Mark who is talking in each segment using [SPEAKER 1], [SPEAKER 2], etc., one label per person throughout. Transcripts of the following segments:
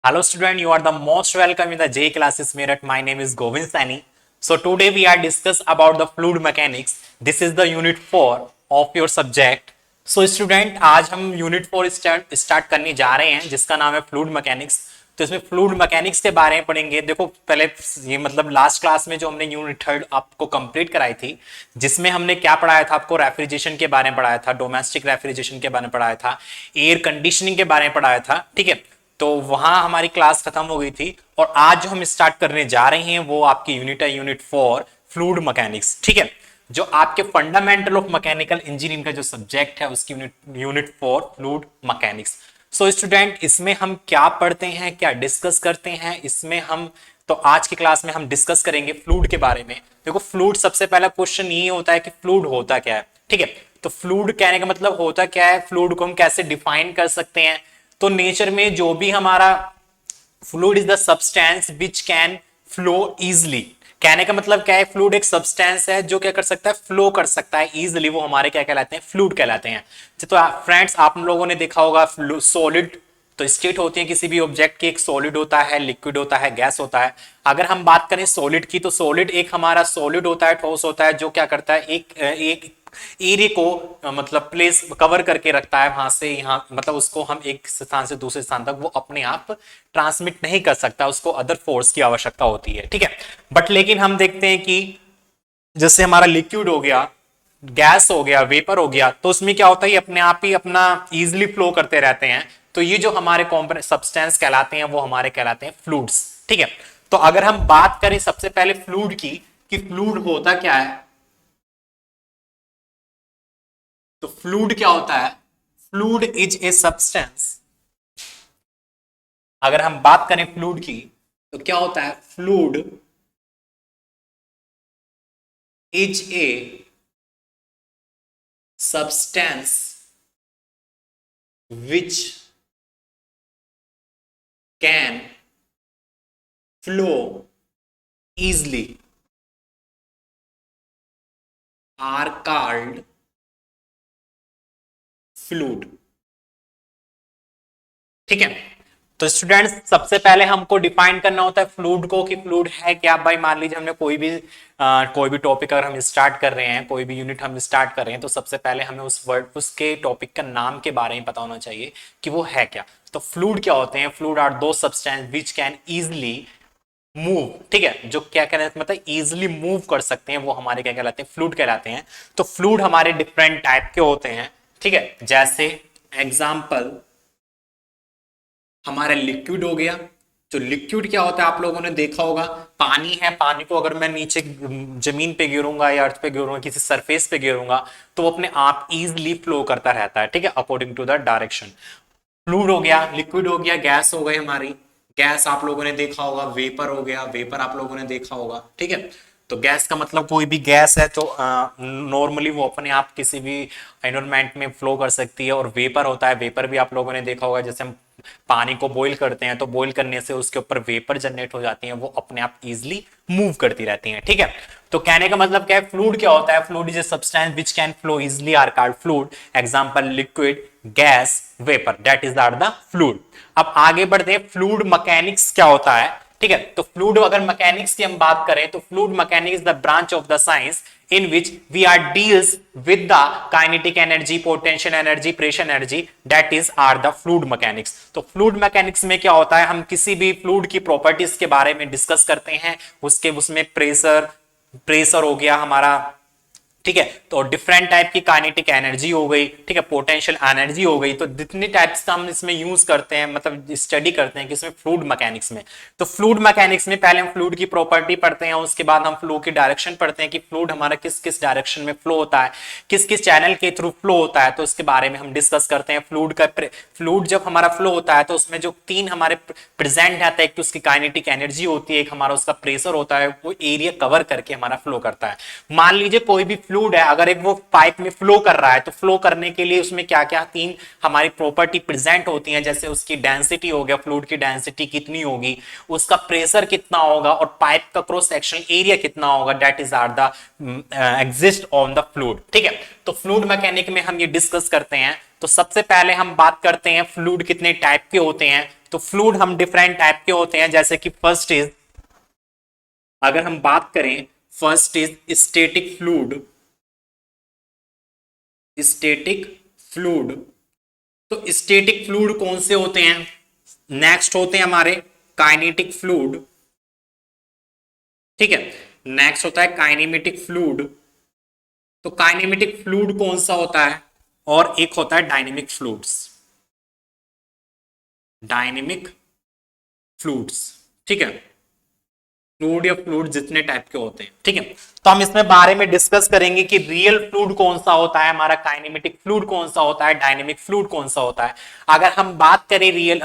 [SPEAKER 1] Hello student, you are the most welcome in the J classes Meerut. My name is Govind Sani. So today we are discuss about the fluid mechanics. This is the unit 4 of your subject. So student, आज हम unit 4 start करने जा रहे हैं जिसका नाम है fluid mechanics. तो इसमें फ्लूइड मैकेनिक्स के बारे में पढ़ेंगे। देखो पहले ये मतलब लास्ट क्लास में जो हमने यूनिट 3 आपको कंप्लीट कराई थी, जिसमें हमने क्या पढ़ाया था, आपको रेफ्रिजरेशन के बारे में पढ़ाया था, डोमेस्टिक रेफ्रिजरेशन के बारे में पढ़ाया था, एयर कंडीशनिंग के बारे में पढ़ाया था। ठीक है, तो वहां हमारी क्लास खत्म हो गई थी और आज जो हम स्टार्ट करने जा रहे हैं वो आपकी यूनिट है यूनिट 4 फ्लूइड मैकेनिक्स। ठीक है, जो आपके फंडामेंटल ऑफ मैकेनिकल इंजीनियरिंग का जो सब्जेक्ट है उसकी unit 4 fluid mechanics. So student, इसमें हम क्या पढ़ते हैं, क्या डिस्कस करते हैं इसमें हम, तो आज की क्लास में हम डिस्कस करेंगे फ्लूइड के बारे में। देखो फ्लूइड, सबसे पहला क्वेश्चन ये होता है कि फ्लूइड होता क्या है। ठीक है, तो फ्लूइड कहने का मतलब होता क्या है, फ्लूइड को हम कैसे डिफाइन कर सकते हैं। तो नेचर में जो भी हमारा fluid is the substance which can flow easily. कहने का मतलब क्या है, फ्लूइड एक सब्सटेंस है जो क्या कर सकता है, फ्लो कर सकता है इजिली, वो हमारे क्या कहलाते हैं, फ्लूइड कहलाते हैं। तो फ्रेंड्स, आप लोगों ने देखा होगा सॉलिड तो स्टेट होती है किसी भी ऑब्जेक्ट की, एक सॉलिड होता है, लिक्विड होता है, गैस होता है। अगर हम बात करें सॉलिड की, तो सॉलिड एक हमारा सॉलिड होता है, ठोस होता है, जो क्या करता है, एक एरिया को मतलब प्लेस कवर करके रखता है, वहां से यहाँ मतलब उसको हम एक स्थान से दूसरे स्थान तक वो अपने आप ट्रांसमिट नहीं कर सकता, उसको अदर फोर्स की आवश्यकता होती है। ठीक है, बट लेकिन हम देखते हैं कि जैसे हमारा लिक्विड हो गया, गैस हो गया, वेपर हो गया, तो उसमें क्या होता है, अपने आप ही अपना इजिली फ्लो करते रहते हैं। तो ये जो हमारे कॉम्पोनेंट सब्सटेंस कहलाते हैं वो हमारे कहलाते हैं फ्लूइड्स। ठीक है, तो अगर हम बात करें सबसे पहले फ्लूइड की कि फ्लूइड होता क्या है, तो फ्लूइड क्या होता है, फ्लूइड इज ए सब्सटेंस। अगर हम बात करें फ्लूइड की तो क्या होता है, fluid is a substance which can flow easily are called fluid. ठीक है, तो स्टूडेंट्स सबसे पहले हमको डिफाइन करना होता है फ्लूइड को कि फ्लूइड है क्या। भाई मान लीजिए हमने कोई भी टॉपिक अगर हम स्टार्ट कर रहे हैं, कोई भी यूनिट हम स्टार्ट कर रहे हैं, तो सबसे पहले हमें उस वर्ड उसके टॉपिक का नाम के बारे में पता होना चाहिए कि वो है क्या। तो फ्लूइड क्या होते हैं, फ्लूइड आर दो substance which can easily move. ठीक है, जो क्या कहते हैं, मतलब इजिली मूव कर सकते हैं, वो हमारे क्या कहलाते हैं, फ्लूइड कहलाते हैं। तो फ्लूइड हमारे डिफरेंट टाइप के होते हैं। ठीक है, जैसे एग्जाम्पल हमारा लिक्विड हो गया। तो लिक्विड क्या होता है, आप लोगों ने देखा होगा, पानी है, पानी को अगर मैं नीचे जमीन पे गिरूंगा या अर्थ पे गिरूंगा, किसी सरफेस पे गिरूंगा, तो वो अपने आप इजिली फ्लो करता रहता है। ठीक है, according to the direction. Fluid हो गया, लिक्विड हो गया, गैस हो गई हमारी, गैस आप लोगों ने देखा होगा, वेपर हो गया, वेपर आप लोगों ने देखा होगा। ठीक है, तो गैस का मतलब कोई भी गैस है तो नॉर्मली वो अपने आप किसी भी एनवायरमेंट में फ्लो कर सकती है। और वेपर होता है, वेपर भी आप लोगों ने देखा होगा, जैसे हम पानी को बॉईल करते हैं तो बॉईल करने से उसके ऊपर वेपर जनरेट हो जाती है, वो अपने आप इजिली मूव करती रहती हैं। ठीक है, तो कहने का मतलब क्या है, फ्लूइड क्या होता है, fluid is a substance which can flow easily are called fluid. Example liquid, gas, vapour, that is are the fluid. अब आगे बढ़ते हैं, फ्लूइड मैकेनिक्स क्या होता है। ठीक है, तो फ्लूइड अगर मैकेनिक्स की हम बात करें तो fluid mechanics the branch of the science in which we are deals with the kinetic energy, potential energy, pressure energy, that is are the fluid mechanics। तो fluid mechanics में क्या होता है, हम किसी भी fluid की प्रॉपर्टीज के बारे में डिस्कस करते हैं, उसमें प्रेशर हो गया हमारा। ठीक है, तो डिफरेंट टाइप की काइनेटिक एनर्जी हो गई, ठीक है, पोटेंशियल एनर्जी हो गई। तो जितनी टाइप्स का हम इसमें यूज करते हैं, मतलब स्टडी करते हैं किसमें, फ्लूइड मैकेनिक्स में। तो फ्लूइड मैकेनिक्स में पहले हम फ्लूइड की प्रॉपर्टी पढ़ते हैं, उसके बाद हम फ्लो की डायरेक्शन पढ़ते हैं कि फ्लूइड हमारा किस किस डायरेक्शन में फ्लो होता है, किस किस चैनल के थ्रू फ्लो होता है, तो उसके बारे में हम डिस्कस करते हैं। फ्लूइड जब हमारा फ्लो होता है तो उसमें जो तीन हमारे प्रेजेंट रहता है, एक तो उसकी काइनेटिक एनर्जी होती है, एक हमारा उसका प्रेशर होता है, वो एरिया कवर करके हमारा फ्लो करता है। मान लीजिए कोई भी फ्लूइड है, अगर एक वो पाइप में फ्लो कर रहा है, तो फ्लो करने के लिए उसमें क्या क्या तीन हमारी प्रॉपर्टी प्रेजेंट होती हैं, जैसे उसकी डेंसिटी हो गया, फ्लूइड की डेंसिटी कितनी होगी, उसका प्रेशर कितना होगा, और पाइप का क्रॉस सेक्शनल एरिया कितना होगा, that is are the exist on the fluid. ठीक है, तो फ्लूइड मैकेनिक में हम ये डिस्कस करते हैं तो सबसे पहले हम बात करते हैं फ्लूइड कितने टाइप के होते हैं। तो फ्लूइड हम डिफरेंट टाइप के होते हैं, जैसे कि फर्स्ट इज, अगर हम बात करें, first is static fluid. Static fluid, तो स्टैटिक फ्लूइड कौन से होते हैं? नेक्स्ट होते हैं हमारे काइनेटिक फ्लूइड, ठीक है। नेक्स्ट होता है काइनेमेटिक फ्लूइड। तो काइनेमेटिक फ्लूइड कौन सा होता है? और एक होता है डायनेमिक फ्लूइड्स। डायनेमिक फ्लूइड्स, ठीक है। फ्लूइड या फ्लूइड जितने टाइप के होते हैं, ठीक है। तो हम इसमें बारे में डिस्कस करेंगे कि रियल फ्लूइड कौन सा होता है, हमारा काइनेमेटिक फ्लूइड कौन सा होता है, डायनेमिक फ्लूइड कौन सा होता है। अगर हम बात करें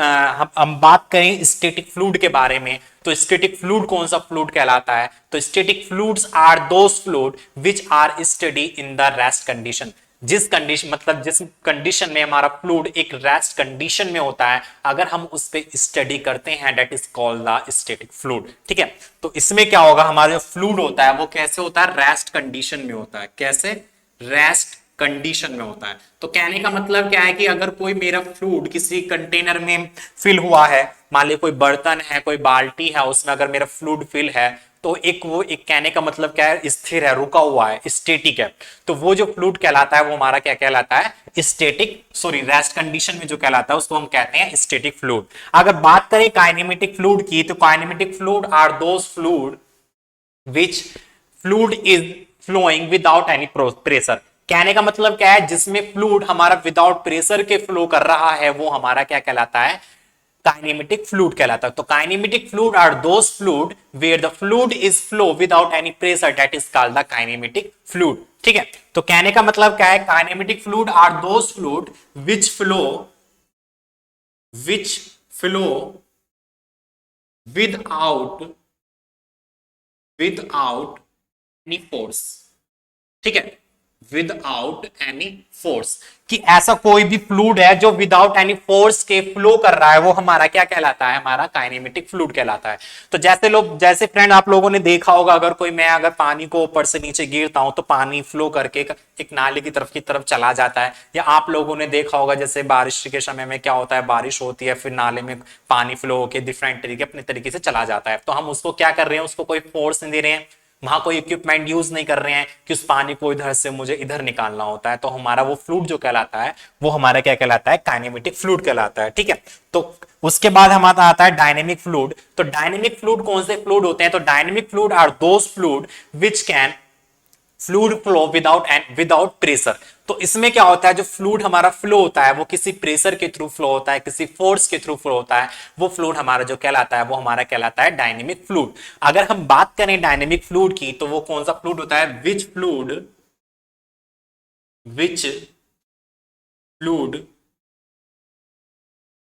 [SPEAKER 1] हम बात करें स्टैटिक फ्लूइड के बारे में, तो स्टैटिक फ्लूइड कौन सा फ्लूइड कहलाता है? तो static fluids are those fluid which are study in the rest condition. जिस कंडीशन, मतलब जिस कंडीशन में हमारा फ्लूइड एक रेस्ट कंडीशन में होता है, अगर हम उस पर स्टडी करते हैं, that is called the static fluid, ठीक है। तो इसमें क्या होगा, हमारा जो फ्लूइड होता है वो कैसे होता है? रेस्ट कंडीशन में होता है। कैसे? रेस्ट कंडीशन में होता है। तो कहने का मतलब क्या है कि अगर कोई मेरा फ्लूइड किसी कंटेनर में फिल हुआ है, मान ली कोई बर्तन है, कोई बाल्टी है, उसमें अगर मेरा फ्लूइड फिल है, तो एक कहने का मतलब क्या है? स्थिर है, रुका हुआ है, स्टैटिक है। तो वो जो फ्लूइड कहलाता है वो हमारा क्या कहलाता है? स्टैटिक, सॉरी, रेस्ट कंडीशन में जो कहलाता है उसको हम कहते हैं स्टैटिक फ्लूइड। अगर बात करें काइनेमेटिक फ्लूइड की, तो kinematic fluid are those fluid which fluid is flowing without any pressure. कहने का मतलब क्या है? जिसमें फ्लूइड हमारा विदाउट प्रेशर के फ्लो कर रहा है, वो हमारा क्या कहलाता है? काइनेमेटिक फ्लूइड कहलाता है। तो kinematic fluid are those fluid where the fluid is flow without any pressure, that is called the kinematic fluid, ठीक है। तो कहने का मतलब क्या है? Kinematic fluid are those fluid which flow without any force, ठीक है। विदाउट एनी फोर्स, कि ऐसा कोई भी फ्लूइड है जो विदाउट एनी फोर्स के फ्लो कर रहा है, वो हमारा क्या कहलाता है? हमारा काइनेमेटिक फ्लूइड कहलाता है। तो जैसे फ्रेंड आप लोगों ने देखा होगा, अगर पानी को ऊपर से नीचे गिरता हूं तो पानी फ्लो करके एक नाले की तरफ चला जाता है। या आप लोगों ने देखा होगा जैसे बारिश के समय में क्या होता है, बारिश होती है, फिर नाले में पानी फ्लो होकर डिफरेंट तरीके अपने तरीके से चला जाता है। तो हम उसको क्या कर रहे हैं? उसको कोई फोर्स नहीं दे रहे हैं, वहां कोई इक्विपमेंट यूज नहीं कर रहे हैं कि उस पानी को इधर से मुझे इधर निकालना होता है। तो हमारा वो फ्लूइड जो कहलाता है वो हमारा क्या कहलाता है? काइनेमेटिक फ्लूइड कहलाता है, ठीक है। तो उसके बाद हमारा आता है डायनेमिक फ्लूइड। तो डायनेमिक फ्लूइड कौन से फ्लूइड होते हैं? तो dynamic fluid are those fluid which can fluid flow without pressure. तो इसमें क्या होता है? जो फ्लूइड हमारा फ्लो होता है वो किसी प्रेशर के थ्रू फ्लो होता है, किसी फोर्स के थ्रू फ्लो होता है। वो फ्लूइड हमारा जो कहलाता है वो हमारा कहलाता है डायनेमिक फ्लूइड। अगर हम बात करें डायनेमिक फ्लूइड की, तो वो कौन सा फ्लूइड होता है? Which fluid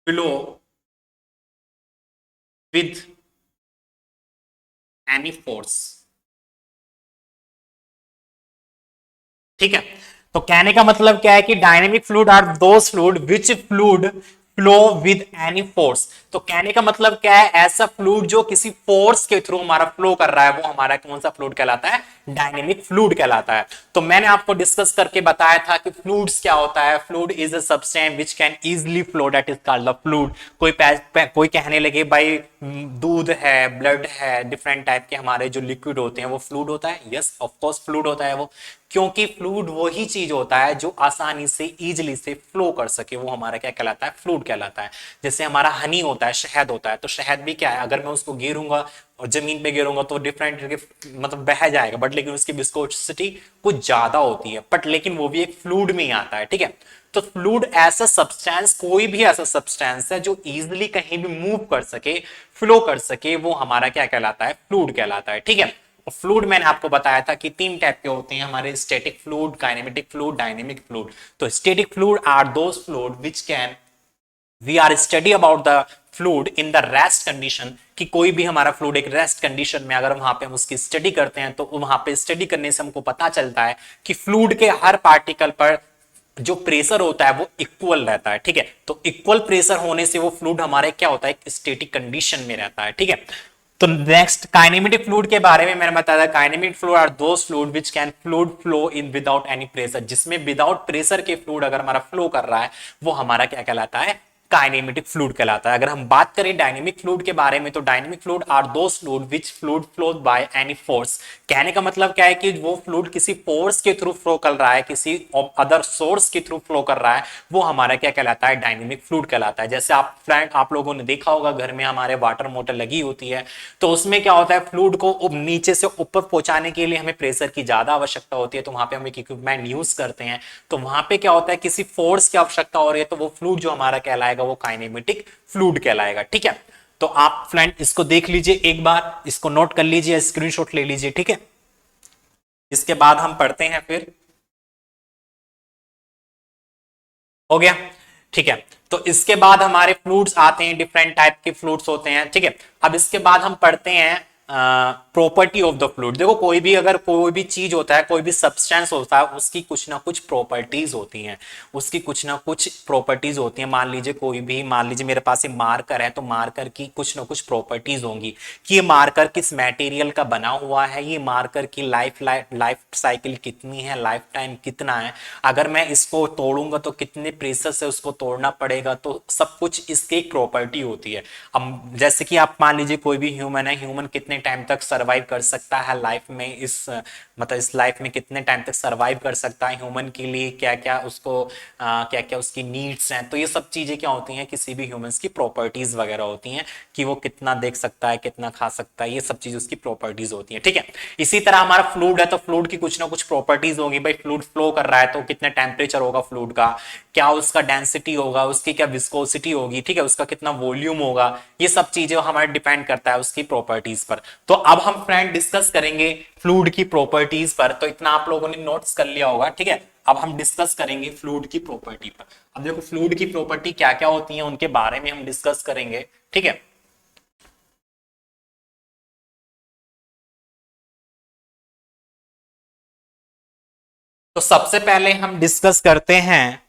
[SPEAKER 1] flow with any force, ठीक है। तो कहने का मतलब क्या है कि dynamic fluid are those fluid which fluid flow with any force. तो कहने का मतलब क्या है? ऐसा फ्लूइड जो किसी फोर्स के थ्रू हमारा फ्लो कर रहा है, वो हमारा कौन सा फ्लूइड कहलाता है? डायनेमिक फ्लूइड कहलाता है। तो मैंने आपको डिस्कस करके बताया था कि फ्लूइड्स क्या होता है। Fluid is a substance which can easily flow, that is called the fluid. कोई कहने लगे भाई दूध है, ब्लड है, डिफरेंट टाइप के हमारे जो लिक्विड होते हैं वो फ्लूइड होता है। यस, ऑफ कोर्स फ्लूइड होता है वो, क्योंकि फ्लूइड वही चीज होता है जो आसानी से इजीली से फ्लो कर सके, वो हमारा क्या कहलाता है? फ्लूइड कहलाता है। जैसे हमारा हनी होता है, शहद होता है, तो शहद भी क्या है? अगर मैं उसको गिरूंगा और जमीन पे गिरूंगा तो डिफरेंट मतलब बह जाएगा, बट लेकिन उसकी विस्कोसिटी कुछ ज्यादा होती है, बट लेकिन वो भी एक फ्लूइड में ही आता है, ठीक है। तो फ्लूइड ऐसा सब्सटेंस, कोई भी ऐसा सब्सटेंस है जो इजीली कहीं भी मूव कर सके, फ्लो कर सके, वो हमारा क्या कहलाता है? फ्लूइड कहलाता है, ठीक है। फ्लूइड मैंने आपको बताया था कि 3 टाइप के होते हैं हमारे, static fluid, kinematic fluid, dynamic fluid. तो static fluid are those fluid which can we are study about the fluid in the rest condition, कि कोई भी हमारा फ्लूइड एक रेस्ट कंडीशन में अगर वहां पे हम उसकी स्टडी करते हैं, तो वहां पे स्टडी करने से हमको पता चलता है कि फ्लूइड के हर पार्टिकल पर जो प्रेशर होता है वो इक्वल रहता है, ठीक है। तो इक्वल प्रेशर होने से वो फ्लूइड हमारे क्या होता है? एक स्टैटिक कंडीशन में रहता है, ठीक है। तो नेक्स्ट काइनेमेटिक फ्लूइड के बारे में मैंने बताया, kinematic fluid are those fluid which can flow in without any pressure, जिसमें विदाउट प्रेशर के फ्लूइड अगर हमारा फ्लो कर रहा है वो हमारा क्या कहलाता है, काइनेमेटिक फ्लूइड कहलाता है। अगर हम बात करें डायनेमिक फ्लूइड के बारे में, तो dynamic fluid are those fluid which fluid flows by any force. कहने का मतलब क्या है कि वो फ्लूइड किसी फोर्स के थ्रू फ्लो कर रहा है, किसी अदर सोर्स के थ्रू फ्लो कर रहा है, वो हमारा क्या कहलाता है, डायनेमिक फ्लूइड कहलाता है। जैसे आप फ्रेंड आप लोगों ने देखा होगा घर में हमारे वाटर मोटर लगी होती है, तो उसमें क्या होता है, फ्लूइड को नीचे से ऊपर पहुंचाने के लिए हमें प्रेशर की ज्यादा आवश्यकता होती है, तो वहां पे हम एक इक्विपमेंट यूज करते हैं। तो वहां पे क्या होता है, किसी फोर्स की आवश्यकता हो रही है, तो वो फ्लूइड जो हमारा कहलाएगा वो काइनेमेटिक फ्लूइड कहलाएगा। ठीक है, तो आप फ्रेंड इसको देख लीजिए, एक बार इसको नोट कर लीजिए, स्क्रीनशॉट ले लीजिए। ठीक है, इसके बाद हम पढ़ते हैं फिर। हो गया, ठीक है। तो इसके बाद हमारे फ्लूइड्स आते हैं, डिफरेंट टाइप के फ्लूइड्स होते हैं। ठीक है, अब इसके बाद हम पढ़ते हैं प्रॉपर्टी ऑफ द फ्लूइड। देखो कोई भी अगर कोई भी चीज होता है, कोई भी सब्सटेंस होता है, उसकी कुछ ना कुछ प्रॉपर्टीज होती हैं, उसकी कुछ ना कुछ प्रॉपर्टीज होती हैं। मान लीजिए कोई भी, मान लीजिए मेरे पास एक मार्कर है, तो मार्कर की कुछ ना कुछ प्रॉपर्टीज होंगी कि ये मार्कर किस मटेरियल का बना हुआ है, ये मार्कर की लाइफ साइकिल कितनी है, लाइफ टाइम कितना है, अगर मैं इसको तोड़ूंगा तो कितने प्रेशर से उसको तोड़ना पड़ेगा, तो सब कुछ इसकी एक प्रॉपर्टी होती है। अब जैसे कि आप मान लीजिए कोई भी ह्यूमन है, ह्यूमन कितने टाइम तक सरवाइव कर सकता है लाइफ में, इस मतलब इस लाइफ में कितने टाइम तक सरवाइव कर सकता है, ह्यूमन के लिए क्या क्या उसको क्या क्या उसकी नीड्स हैं, तो ये सब चीजें क्या होती हैं, किसी भी ह्यूमंस की प्रॉपर्टीज वगैरह होती हैं कि वो कितना देख सकता है, कितना खा सकता है, ये सब चीज उसकी प्रॉपर्टीज होती है। ठीक है, इसी तरह हमारा फ्लूइड है, तो फ्लूइड की कुछ ना कुछ प्रॉपर्टीज होगी। भाई फ्लूइड फ्लो कर रहा है तो कितना टेम्परेचर होगा फ्लूइड का, क्या उसका डेंसिटी होगा, उसकी क्या विस्कोसिटी होगी, ठीक है, उसका कितना वॉल्यूम होगा, ये सब चीजें हमारे डिपेंड करता है उसकी प्रॉपर्टीज पर। तो अब हम फ्रेंड डिस्कस करेंगे फ्लूइड की प्रॉपर्टीज पर। तो इतना आप लोगों ने नोट्स कर लिया होगा। ठीक है, अब हम डिस्कस करेंगे फ्लूइड की प्रॉपर्टी पर। अब देखो फ्लूइड की प्रॉपर्टी क्या क्या होती है, उनके बारे में हम डिस्कस करेंगे। ठीक है, तो सबसे पहले हम डिस्कस करते हैं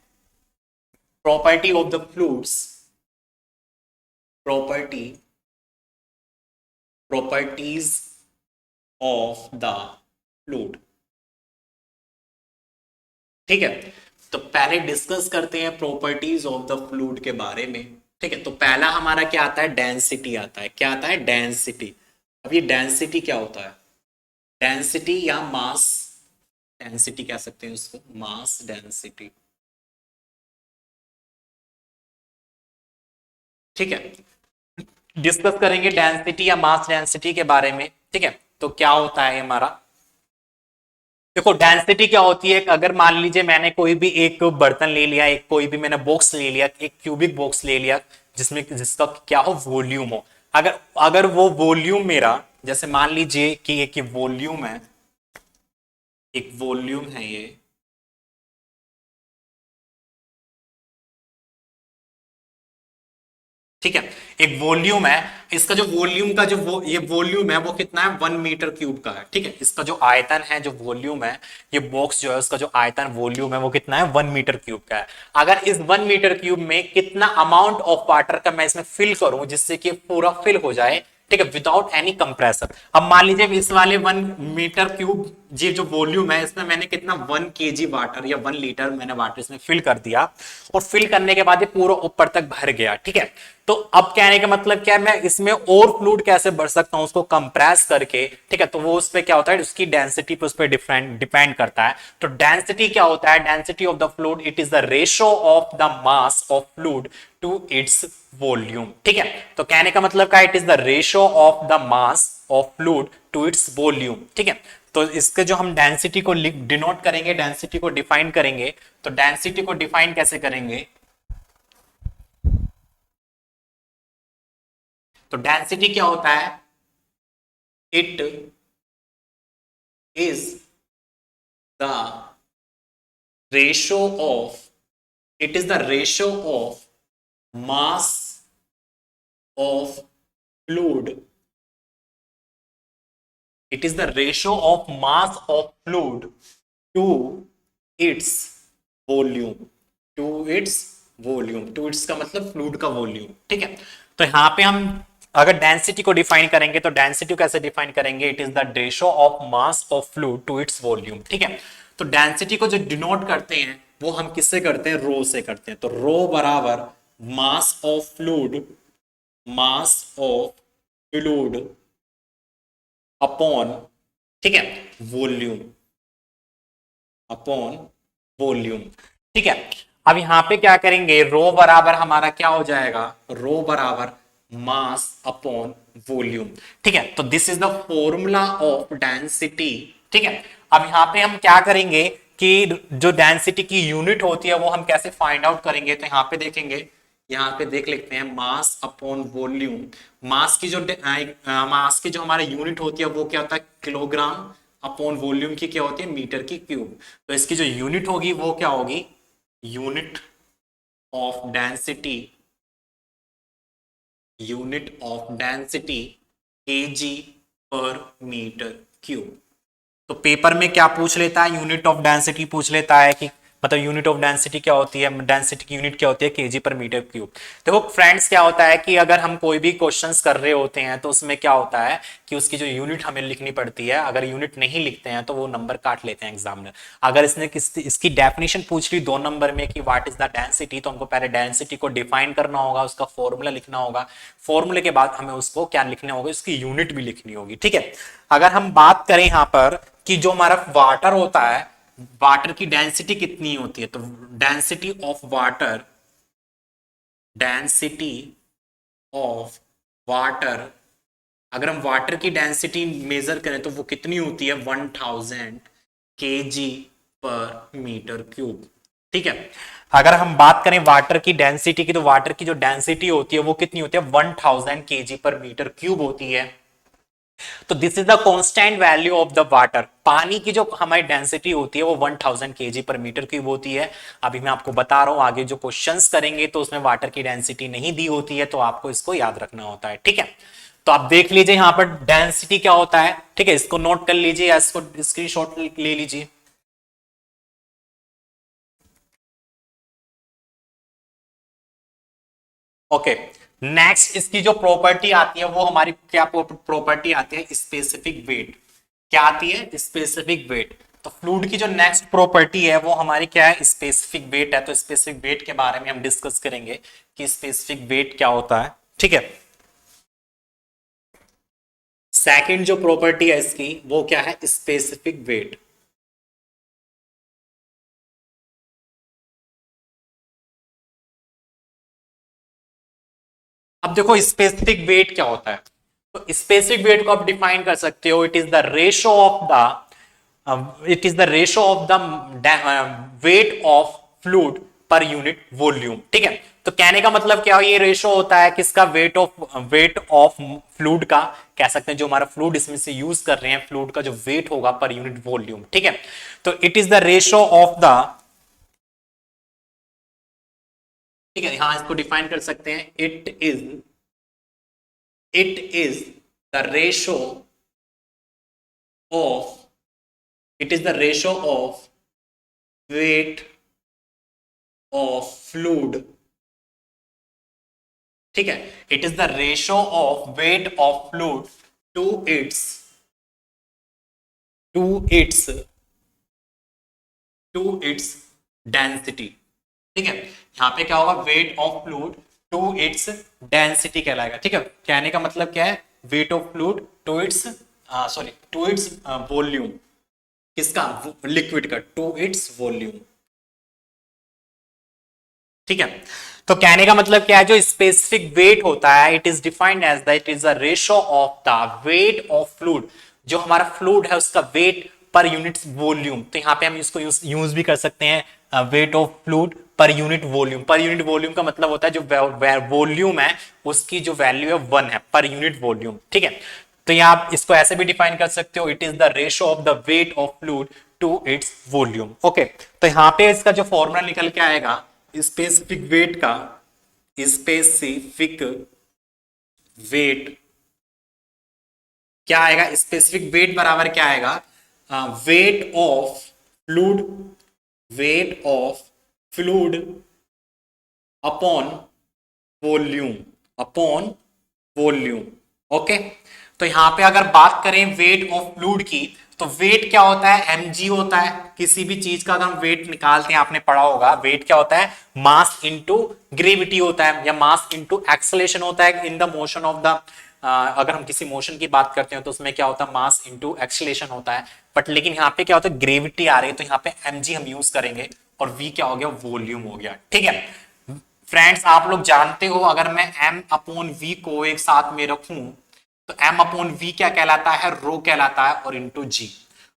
[SPEAKER 1] property of the fluids, property properties of the fluid. ठीक है, तो पहले डिस्कस करते हैं प्रॉपर्टीज ऑफ द फ्लूइड के बारे में। ठीक है, तो पहला हमारा क्या आता है, डेंसिटी आता है। क्या आता है, डेंसिटी। अब ये डेंसिटी क्या होता है, डेंसिटी या मास, डेंसिटी कह सकते हैं उसको, मास डेंसिटी। ठीक है, डिस्कस करेंगे डेंसिटी या मास डेंसिटी के बारे में। ठीक है, तो क्या होता है हमारा, देखो डेंसिटी क्या होती है, अगर मान लीजिए मैंने कोई भी एक बर्तन ले लिया, एक कोई भी मैंने बॉक्स ले लिया, एक क्यूबिक बॉक्स ले लिया, जिसमें जिसका क्या हो, वॉल्यूम हो। अगर अगर वो वॉल्यूम मेरा, जैसे मान लीजिए कि एक वॉल्यूम है, एक वॉल्यूम है ये, ठीक है, एक वॉल्यूम है, इसका जो वॉल्यूम का जो ये वॉल्यूम है वो कितना है, 1 मीटर क्यूब का है। ठीक है, इसका जो आयतन है, जो वॉल्यूम है, ये बॉक्स जो है उसका जो आयतन वॉल्यूम है वो कितना है, 1 मीटर क्यूब का है। अगर इस 1 मीटर क्यूब में कितना अमाउंट ऑफ वाटर का मैं इसमें फिल करूं जिससे कि पूरा फिल हो जाए, ठीक है, विदाउट एनी कंप्रेसर। अब मान लीजिए इस वाले 1 मीटर क्यूब ये जो वॉल्यूम है, इसमें मैंने कितना 1 kg वाटर या 1 लीटर मैंने वाटर इसमें फिल कर दिया, और फिल करने के बाद ये पूरा ऊपर तक भर गया। ठीक है, तो अब कहने का मतलब क्या है, मैं इसमें और फ्लूइड कैसे भर सकता हूं, उसको कंप्रेस करके। ठीक है, तो वो उस पर क्या होता है, उसकी डेंसिटी पे उस पर डिफरेंट डिपेंड करता है। तो डेंसिटी क्या होता है, density of the fluid, it is the ratio of the mass of fluid to its volume. ठीक है, तो कहने का मतलब क्या, it is the ratio of the mass of fluid to its volume. ठीक है, तो इसके जो हम डेंसिटी को डिनोट करेंगे, डेंसिटी को डिफाइन करेंगे, तो डेंसिटी को डिफाइन कैसे करेंगे, तो डेंसिटी क्या होता है, it is the ratio of, it is the ratio of mass of fluid, it is the ratio of mass of fluid to its volume, to its volume, to its का मतलब fluid का volume. ठीक है, तो यहां पे हम अगर डेंसिटी को डिफाइन करेंगे तो डेंसिटी कैसे डिफाइन करेंगे, it is the ratio of mass of fluid to its volume. ठीक है, तो डेंसिटी को जो डिनोट करते हैं वो हम किससे करते हैं, रो से करते हैं। तो रो बराबर मास of fluid, mass of fluid upon, ठीक है, वॉल्यूम, अपॉन वॉल्यूम। ठीक है, अब यहां पे क्या करेंगे, रो बराबर हमारा क्या हो जाएगा, रो बराबर मास अपॉन वॉल्यूम। ठीक है, तो this is the formula of density. ठीक है, अब यहां पे हम क्या करेंगे कि जो डेंसिटी की यूनिट होती है वो हम कैसे फाइंड आउट करेंगे, तो यहां पे देखेंगे, यहां पे देख लेते हैं मास अपॉन वॉल्यूम। मास की जो हमारा यूनिट होती है वो क्या होता है, किलोग्राम, अपॉन वॉल्यूम की क्या होती है, मीटर की क्यूब। तो इसकी जो यूनिट होगी वो क्या होगी, unit of density, unit of density KG per metre cube. तो पेपर में क्या पूछ लेता है, यूनिट ऑफ डेंसिटी पूछ लेता है कि मतलब यूनिट ऑफ डेंसिटी क्या होती है, डेंसिटी की यूनिट क्या होती है, केजी पर मीटर क्यूब। देखो फ्रेंड्स, क्या होता है कि अगर हम कोई भी क्वेश्चंस कर रहे होते हैं तो उसमें क्या होता है कि उसकी जो यूनिट हमें लिखनी पड़ती है, अगर यूनिट नहीं लिखते हैं तो वो नंबर काट लेते हैं एग्जामिनर। अगर इसने इसकी डेफिनेशन पूछ ली 2 नंबर में कि व्हाट इज द डेंसिटी, तो हमको पहले डेंसिटी को डिफाइन करना होगा, उसका फॉर्मूला लिखना होगा, फॉर्मूले के बाद हमें उसको क्या लिखना होगा, उसकी यूनिट भी लिखनी होगी। ठीक है, अगर हम बात करें यहां पर कि जो हमारा वाटर होता है, वाटर की डेंसिटी कितनी होती है, तो density of water, density of water, अगर हम वाटर की डेंसिटी मेजर करें तो वो कितनी होती है, 1000 केजी पर मीटर क्यूब। ठीक है, अगर हम बात करें वाटर की डेंसिटी की, तो वाटर की जो डेंसिटी होती है वो कितनी होती है, 1000 केजी पर मीटर क्यूब होती है। तो this is the constant value of the water. पानी की जो हमारी डेंसिटी होती है वो 1000 केजी पर मीटर क्यूब होती है। अभी मैं आपको बता रहा हूं, आगे जो क्वेश्चंस करेंगे तो उसमें वाटर की डेंसिटी नहीं दी होती है, तो आपको इसको याद रखना होता है। ठीक है, तो आप देख लीजिए यहां पर डेंसिटी क्या होता है। ठीक है, इसको नोट कर लीजिए या इसको स्क्रीनशॉट ले लीजिए। ओके, नेक्स्ट इसकी जो प्रॉपर्टी आती है वो हमारी क्या प्रॉपर्टी आती है, स्पेसिफिक वेट। क्या आती है, स्पेसिफिक वेट। तो फ्लूइड की जो नेक्स्ट प्रॉपर्टी है वो हमारी क्या है, स्पेसिफिक वेट है। तो स्पेसिफिक वेट के बारे में हम डिस्कस करेंगे कि स्पेसिफिक वेट क्या होता है। ठीक है, सेकंड जो प्रॉपर्टी है इसकी वो क्या है, स्पेसिफिक वेट। अब देखो स्पेसिफिक वेट क्या होता है, तो स्पेसिफिक वेट को आप डिफाइन कर सकते हो, it is the ratio of the, it is the ratio of the weight of fluid per unit volume. ठीक है, तो कहने का मतलब क्या, ये रेशो होता है किसका, वेट ऑफ फ्लूइड का, कह सकते हैं जो हमारा फ्लूइड इसमें से यूज कर रहे हैं, फ्लूइड का जो वेट होगा पर यूनिट वॉल्यूम। ठीक है, तो it is the ratio of the, ठीक है, यहां इसको डिफाइन कर सकते हैं, it is the ratio of, it is the ratio of weight of fluid। ठीक है, it is the ratio of weight of fluid to its to its to its density। ठीक है, यहां पे क्या होगा, weight of fluid to its density कहलाएगा। ठीक है, कहने का मतलब क्या है, weight of fluid to its, sorry, to its volume, किसका, लिक्विड का, टू इट्स वॉल्यूम। ठीक है, तो कहने का मतलब क्या है, जो स्पेसिफिक वेट होता है, it is defined as the, it is a ratio of the weight of fluid, जो हमारा फ्लूइड है उसका वेट पर यूनिट वॉल्यूम। तो यहां पे हम इसको यूज भी कर सकते हैं, wait of fluid per unit volume. Per unit volume का मतलब होता है जो वॉल्यूम है उसकी जो वैल्यू है 1 है पर यूनिट वॉल्यूम। ठीक है, तो यहां आप इसको ऐसे भी डिफाइन कर सकते हो, it is the ratio of the weight of fluid to its volume. Okay, तो यहां पे इसका जो फॉर्मूला निकल के आएगा स्पेसिफिक वेट का, स्पेसिफिक वेट क्या आएगा, स्पेसिफिक वेट बराबर क्या आएगा, weight of fluid, weight of fluid upon volume, upon volume. Okay, तो यहां पे अगर बात करें वेट ऑफ फ्लूइड की, तो वेट क्या होता है, mg होता है। किसी भी चीज का अगर हम वेट निकालते हैं, आपने पढ़ा होगा वेट क्या होता है, मास इनटू ग्रेविटी होता है, या मास इनटू एक्सेलरेशन होता है in the motion of the, अगर हम किसी मोशन की बात करते हैं तो उसमें क्या होता है, मास इनटू एक्सेलरेशन होता है। बट लेकिन यहाँ पे क्या होता है, ग्रेविटी आ रही है तो यहाँ पे mg हम यूज करेंगे, और v क्या हो गया, वॉल्यूम हो गया। ठीक है फ्रेंड्स, आप लोग जानते हो अगर मैं m अपॉन v को एक साथ में रखूं तो m अपॉन वी क्या कहलाता है, रो कहलाता है, और इंटू जी।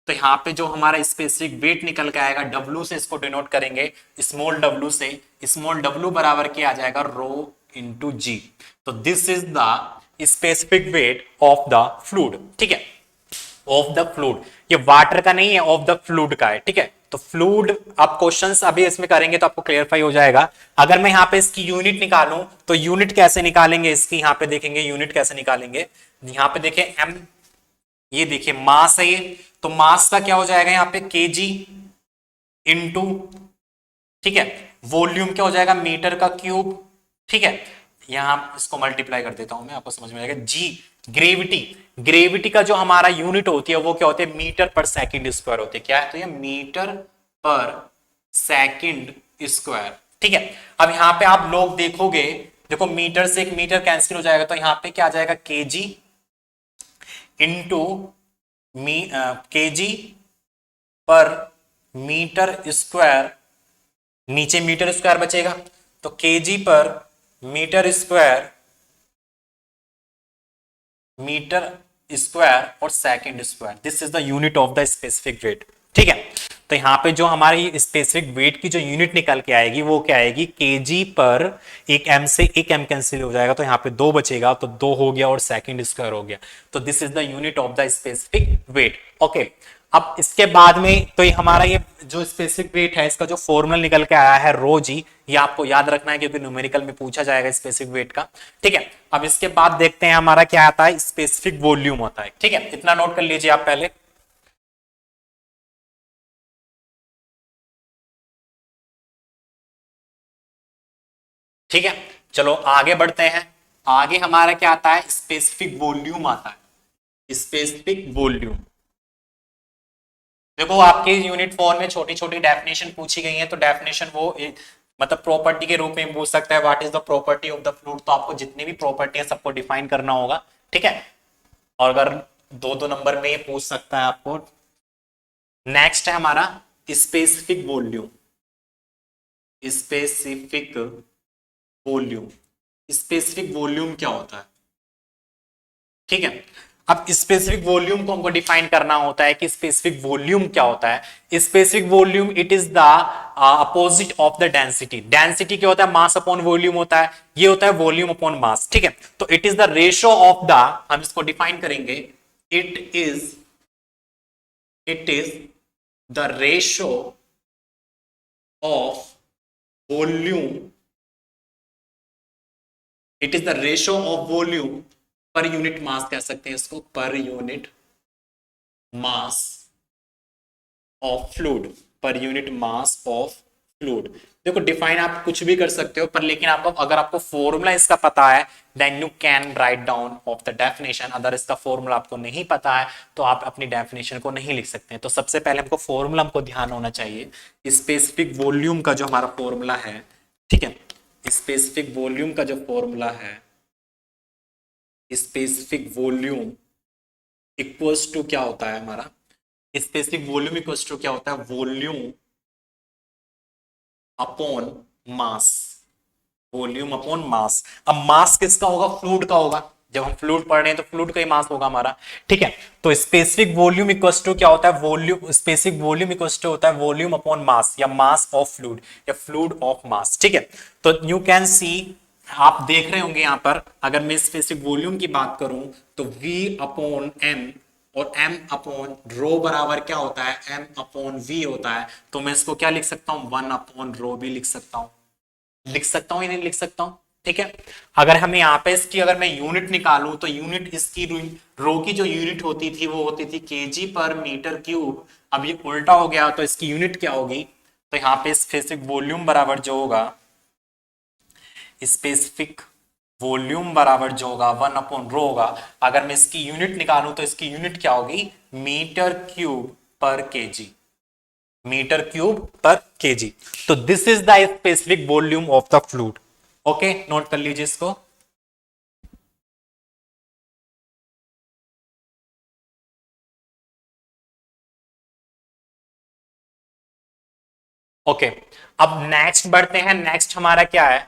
[SPEAKER 1] तो यहाँ पे जो हमारा स्पेसिफिक वेट निकल के आएगा, W से इसको डिनोट करेंगे, स्मॉल w से, स्मॉल w बराबर क्या आ जाएगा, रो इंटू जी। तो this is the specific weight of the fluid. ठीक है, ऑफ द फ्लूइड, ये वाटर का नहीं है, ऑफ द फ्लूइड का है। ठीक है, तो फ्लूइड आप क्वेश्चंस अभी इसमें करेंगे तो आपको क्लियरफाई हो जाएगा। अगर मैं यहाँ पे इसकी यूनिट निकालूं तो यूनिट कैसे निकालेंगे इसकी, यहाँ पे देखेंगे यूनिट कैसे निकालेंगे। यहाँ पे देखिए एम, ये देखिए मास है ये, तो मास का क्या हो जाएगा यहाँ पे केजी इंटू, ठीक है, वॉल्यूम क्या हो जाएगा, मीटर का क्यूब। ठीक है, यहां इसको मल्टीप्लाई कर देता हूं मैं, आपको समझ में आएगा। जी, ग्रेविटी, ग्रेविटी का जो हमारा यूनिट होती है वो क्या होती है, मीटर पर सेकंड स्क्वायर होती है। क्या है, तो ये मीटर पर सेकंड स्क्वायर। ठीक है, अब यहां पे आप लोग देखोगे, देखो मीटर से एक मीटर कैंसिल हो जाएगा, तो यहां पे क्या आ जाएगा, KG into KG per metre square, नीचे मीटर स्क्वायर बचेगा, तो KG per metre square, metre square और second square, this is the unit of the specific weight. ठीक है, तो यहां पे जो हमारी स्पेसिफिक वेट की जो यूनिट निकल के आएगी वो क्या आएगी, केजी पर, एक एम से एक एम कैंसिल हो जाएगा तो यहाँ पे दो बचेगा, तो दो हो गया और सेकंड स्क्वायर हो गया, तो this is the unit of the specific wait. Okay, अब इसके बाद में तो ये हमारा ये जो स्पेसिफिक वेट है इसका जो फॉर्मूला निकल के आया है रो जी, ये आपको याद रखना है क्योंकि न्यूमेरिकल में पूछा जाएगा स्पेसिफिक वेट का। ठीक है, अब इसके बाद देखते हैं हमारा क्या आता है, स्पेसिफिक वॉल्यूम होता है। ठीक है, इतना नोट कर लीजिए आप पहले। ठीक है, चलो आगे बढ़ते हैं। आगे हमारा क्या आता है, स्पेसिफिक वॉल्यूम आता है। स्पेसिफिक वॉल्यूम, देखो आपके यूनिट 4 में छोटी छोटी डेफिनेशन पूछी गई है, तो डेफिनेशन वो मतलब प्रॉपर्टी के रूप में पूछ सकता है, what is the property of the fluid. तो आपको जितनी भी प्रॉपर्टी है सबको डिफाइन करना होगा। ठीक है, और अगर दो दो नंबर में ये पूछ सकता है आपको। नेक्स्ट है हमारा specific volume. Specific volume, specific volume क्या होता है। ठीक है, अब स्पेसिफिक वॉल्यूम को हमको डिफाइन करना होता है कि स्पेसिफिक वॉल्यूम क्या होता है। Specific volume it is the opposite of the density. Density क्या होता है, मास अपॉन वॉल्यूम होता है, ये होता है वॉल्यूम अपॉन मास। ठीक है, तो it is the ratio of the, हम इसको डिफाइन करेंगे, it is the ratio of volume, it is the ratio of volume per unit mass, कह सकते हैं इसको per unit mass of fluid, per unit mass of fluid. देखो define आप कुछ भी कर सकते हो, पर लेकिन आपको अगर आपको फॉर्मूला इसका पता है then you can write down of the definition. अगर इसका फॉर्मूला आपको नहीं पता है तो आप अपनी डेफिनेशन को नहीं लिख सकते हैं। तो सबसे पहले हमको फॉर्मूला हमको ध्यान होना चाहिए। स्पेसिफिक वॉल्यूम का जो हमारा फॉर्मूला है, ठीक है, स्पेसिफिक वॉल्यूम का जो फॉर्मूला है, स्पेसिफिक वॉल्यूम इक्वल्स टू क्या होता है हमारा, स्पेसिफिक वॉल्यूम इक्वल्स टू क्या होता है, वॉल्यूम अपॉन मास, वॉल्यूम अपॉन मास। अब मास किसका होगा, फ्लूइड का होगा। जब हम फ्लूइड पढ़ रहे हैं तो फ्लूइड का ही मास होगा हमारा। ठीक है, तो स्पेसिफिक वॉल्यूम इक्वल्स टू क्या होता है, volume, specific volume equals to होता है वॉल्यूम अपॉन मास, या मास ऑफ फ्लूइड, या फ्लूइड ऑफ मास। ठीक है, तो यू कैन सी, आप देख रहे होंगे यहां पर, अगर मैं स्पेसिफिक वॉल्यूम की बात करूं तो V अपॉन M, और M अपॉन रो बराबर क्या होता है, M अपॉन V होता है। तो मैं इसको क्या लिख सकता हूं, 1 अपॉन रो भी लिख सकता हूं। लिख सकता हूं या नहीं लिख सकता हूं। ठीक है, अगर हमें यहाँ पे इसकी अगर मैं यूनिट निकालूं तो यूनिट इसकी रो की जो यूनिट होती थी वो होती थी केजी पर मीटर क्यूब। अब ये उल्टा हो गया तो इसकी यूनिट क्या होगी, तो यहाँ पे स्पेसिफिक वॉल्यूम बराबर जो होगा, स्पेसिफिक वॉल्यूम बराबर जो होगा 1/ρ होगा। अगर मैं इसकी यूनिट निकालूं तो इसकी यूनिट क्या होगी, मीटर क्यूब पर केजी, मीटर क्यूब पर केजी। तो this is the specific volume of the fluid. Okay, note कर लीजिए इसको। ओके, अब नेक्स्ट बढ़ते हैं। नेक्स्ट हमारा क्या है,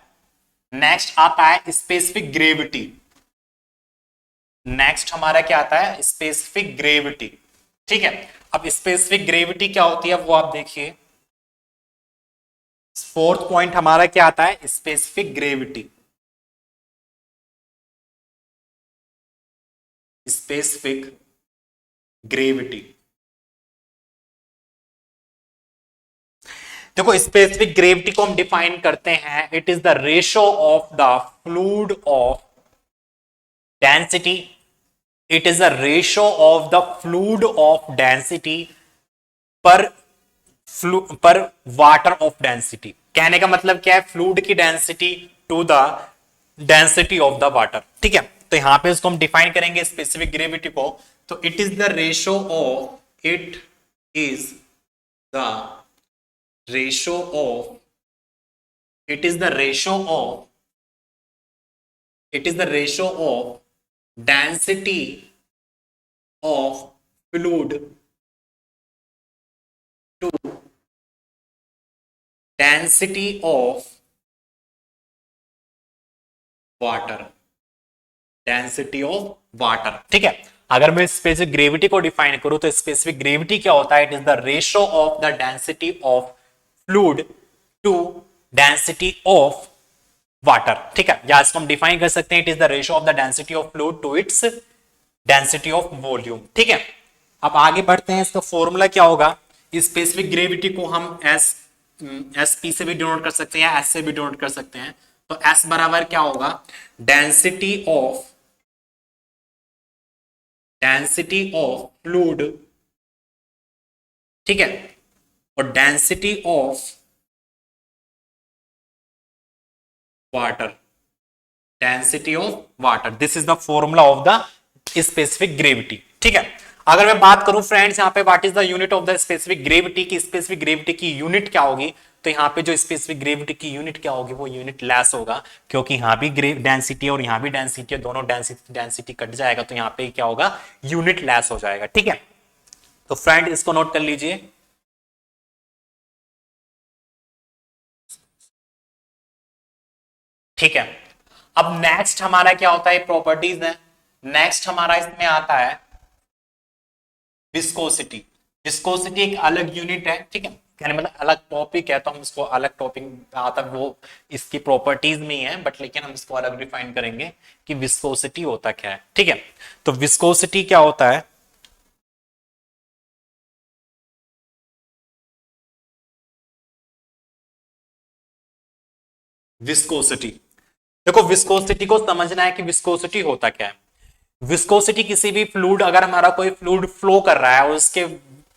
[SPEAKER 1] नेक्स्ट आता है स्पेसिफिक ग्रेविटी। नेक्स्ट हमारा क्या आता है, स्पेसिफिक ग्रेविटी। ठीक है, अब स्पेसिफिक ग्रेविटी क्या होती है वो आप देखिए। फोर्थ पॉइंट हमारा क्या आता है, स्पेसिफिक ग्रेविटी। स्पेसिफिक ग्रेविटी, देखो स्पेसिफिक ग्रेविटी को हम डिफाइन करते हैं, it is the ratio of the fluid of density, it is the ratio of the fluid of density पर पर वाटर ऑफ डेंसिटी। कहने का मतलब क्या है, फ्लूइड की density to the density of the water. ठीक है, तो यहां पे इसको हम डिफाइन करेंगे स्पेसिफिक ग्रेविटी को, तो it is the ratio of, it is the ratio of, it is the ratio of, it is the ratio of density of fluid to density of water, density of water. ठीक है, अगर मैं specific gravity को define करूं तो specific gravity क्या होता है, it is the ratio of the density of fluid to density of water. ठीक है, या इसको हम डिफाइन कर सकते हैं, it is the ratio of the density of fluid to its density of volume. ठीक है, अब आगे बढ़ते हैं। इसका फॉर्मूला क्या होगा, स्पेसिफिक ग्रेविटी को हम एस पी से भी डिनोट कर सकते हैं या एस से भी डिनोट कर सकते हैं। तो एस बराबर क्या होगा, density of, density of fluid, ठीक है, और density of water, density of water. This is the formula of the specific gravity. ठीक है, अगर मैं बात करूं फ्रेंड्स यहाँ पे what is the unit of the specific gravity की, स्पेसिफिक ग्रेविटी की यूनिट क्या होगी, तो यहाँ पे जो स्पेसिफिक ग्रेविटी की यूनिट क्या होगी, वो यूनिट लेस होगा, क्योंकि यहाँ भी डेंसिटी और यहाँ भी डेंसिटी है, दोनों डेंसिटी कट जाएगा, तो यहाँ पे क्या होगा, यूनिट लेस हो जाएगा। ठीक है, तो फ्रेंड इसको नोट कर लीजिए। ठीक है, अब नेक्स्ट हमारा क्या होता है, प्रॉपर्टीज है। नेक्स्ट हमारा इसमें आता है विस्कोसिटी। विस्कोसिटी एक अलग यूनिट है। ठीक है, कहने मतलब अलग टॉपिक है, तो हम इसको अलग टॉपिक आता है, वो इसकी प्रॉपर्टीज में ही है, बट लेकिन हम इसको अलग डिफाइन करेंगे कि विस्कोसिटी होता क्या है। ठीक है, तो विस्कोसिटी क्या होता है, विस्कोसिटी, देखो विस्कोसिटी को समझना है कि विस्कोसिटी होता क्या है। विस्कोसिटी किसी भी फ्लूइड, अगर हमारा कोई फ्लूइड फ्लो कर रहा है और उसके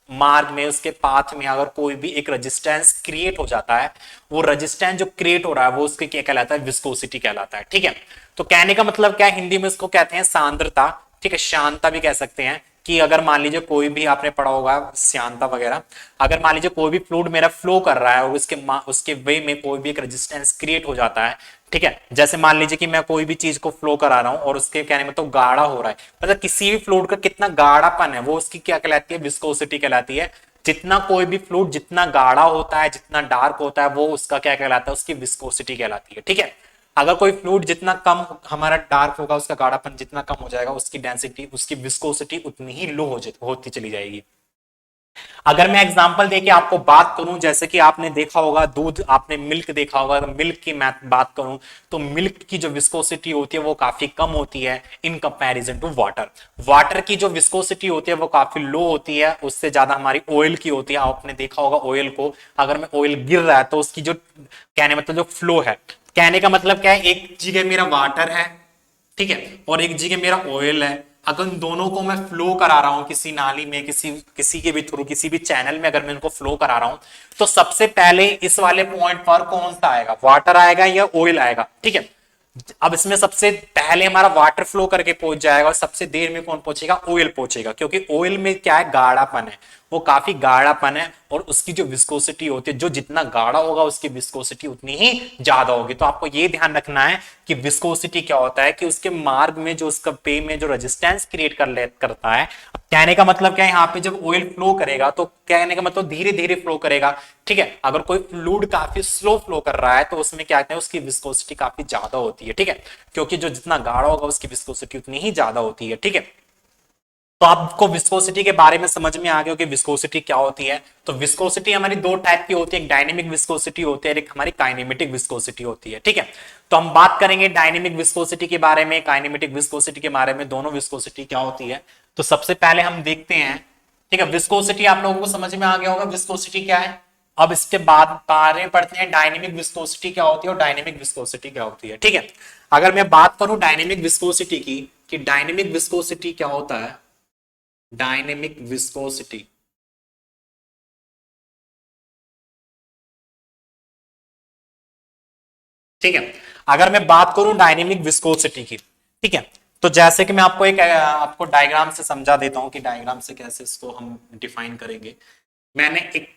[SPEAKER 1] मार्ग में, उसके पाथ में अगर कोई भी एक रेजिस्टेंस क्रिएट हो जाता है, वो रेजिस्टेंस जो क्रिएट हो रहा है वो उसके क्या कहलाता है, विस्कोसिटी कहलाता है। ठीक है, तो कहने का मतलब क्या है, हिंदी में इसको कहते हैं सांद्रता। ठीक है, शांता भी कह सकते हैं, कि अगर मान लीजिए कोई भी आपने पढ़ा होगा श्यानता वगैरह, अगर मान लीजिए कोई भी फ्लूइड मेरा फ्लो कर रहा है और उसके वे में कोई भी एक रेजिस्टेंस क्रिएट हो जाता है। ठीक है, जैसे मान लीजिए कि मैं कोई भी चीज को फ्लो करा रहा हूं और उसके कहने में तो गाढ़ा हो रहा है, मतलब किसी भी फ्लूइड का कितना गाढ़ापन है वो उसकी क्या कहलाती है, विस्कोसिटी कहलाती है। जितना कोई भी फ्लूइड जितना गाढ़ा होता है, जितना डार्क होता है, वो उसका क्या कहलाता है, उसकी विस्कोसिटी कहलाती है। ठीक है, अगर कोई फ्लूइड जितना कम हमारा डार्क होगा, उसका गाढ़ापन जितना कम हो जाएगा, उसकी डेंसिटी, उसकी विस्कोसिटी उतनी ही लो होती चली जाएगी। अगर मैं एग्जांपल देके आपको बात करूं, जैसे कि आपने देखा होगा दूध, आपने मिल्क देखा होगा, तो मिल्क की मैं बात करूं तो मिल्क की जो विस्कोसिटी होती है वो काफी कम होती है in comparison to water. Water की जो विस्कोसिटी होती है वो काफी लो होती है, उससे ज्यादा हमारी ऑयल की होती है। आपने देखा होगा ऑयल को, अगर मैं ऑयल गिर रहा है तो उसकी जो कहने मतलब जो फ्लो है, कहने का मतलब क्या है, एक जगह मेरा वाटर है, ठीक है, और एक जगह मेरा ऑयल है। अगर इन दोनों को मैं फ्लो करा रहा हूं किसी नाली में, किसी किसी के भी थ्रू, किसी भी चैनल में अगर मैं इनको फ्लो करा रहा हूं, तो सबसे पहले इस वाले पॉइंट पर कौन सा आएगा, वाटर आएगा या ऑयल आएगा। ठीक है, अब इसमें सबसे पहले हमारा वाटर फ्लो करके पहुंच जाएगा और सबसे देर में कौन पहुंचेगा, ऑयल पहुंचेगा, क्योंकि ऑयल में क्या है, गाढ़ापन है, वो काफी गाढ़ापन है और उसकी जो विस्कोसिटी होती है, जो जितना गाढ़ा होगा उसकी विस्कोसिटी उतनी ही ज्यादा होगी। तो आपको ये ध्यान रखना है कि विस्कोसिटी क्या होता है, कि उसके मार्ग में जो उसका पे में जो रेजिस्टेंस क्रिएट करता है। कहने का मतलब क्या है, यहाँ पे जब ऑयल फ्लो करेगा तो कहने का मतलब धीरे धीरे फ्लो करेगा, ठीक है। अगर कोई फ्लूइड काफी स्लो फ्लो कर रहा है तो उसमें क्या कहते हैं, उसकी विस्कोसिटी काफी ज्यादा होती है, ठीक है, क्योंकि जो जितना गाढ़ा होगा उसकी विस्कोसिटी उतनी ही ज्यादा होती है, ठीक है। तो आपको विस्कोसिटी के बारे में समझ में आ गया कि विस्कोसिटी क्या होती है। तो विस्कोसिटी हमारी दो टाइप की होती है, एक डायनेमिक विस्कोसिटी होती है, एक हमारी काइनेमेटिक विस्कोसिटी होती है, ठीक है। तो हम बात करेंगे डायनेमिक विस्कोसिटी के बारे में, काइनेमेटिक विस्कोसिटी के बारे में, दोनों विस्कोसिटी क्या होती है। तो सबसे पहले हम देखते हैं, ठीक है, विस्कोसिटी आप लोगों को समझ में आ गया होगा विस्कोसिटी क्या है। अब इसके बाद बारे में पढ़ते हैं डायनेमिक विस्कोसिटी क्या होती है और डायनेमिक विस्कोसिटी क्या होती है, ठीक है। अगर मैं बात करूं डायनेमिक विस्कोसिटी की, कि डायनेमिक विस्कोसिटी क्या होता है, डायनेमिक विस्कोसिटी, ठीक है। अगर मैं बात करूं डायनेमिक विस्कोसिटी की, ठीक है, तो जैसे कि मैं आपको एक आपको डायग्राम से समझा देता हूं कि डायग्राम से कैसे इसको हम डिफाइन करेंगे। मैंने एक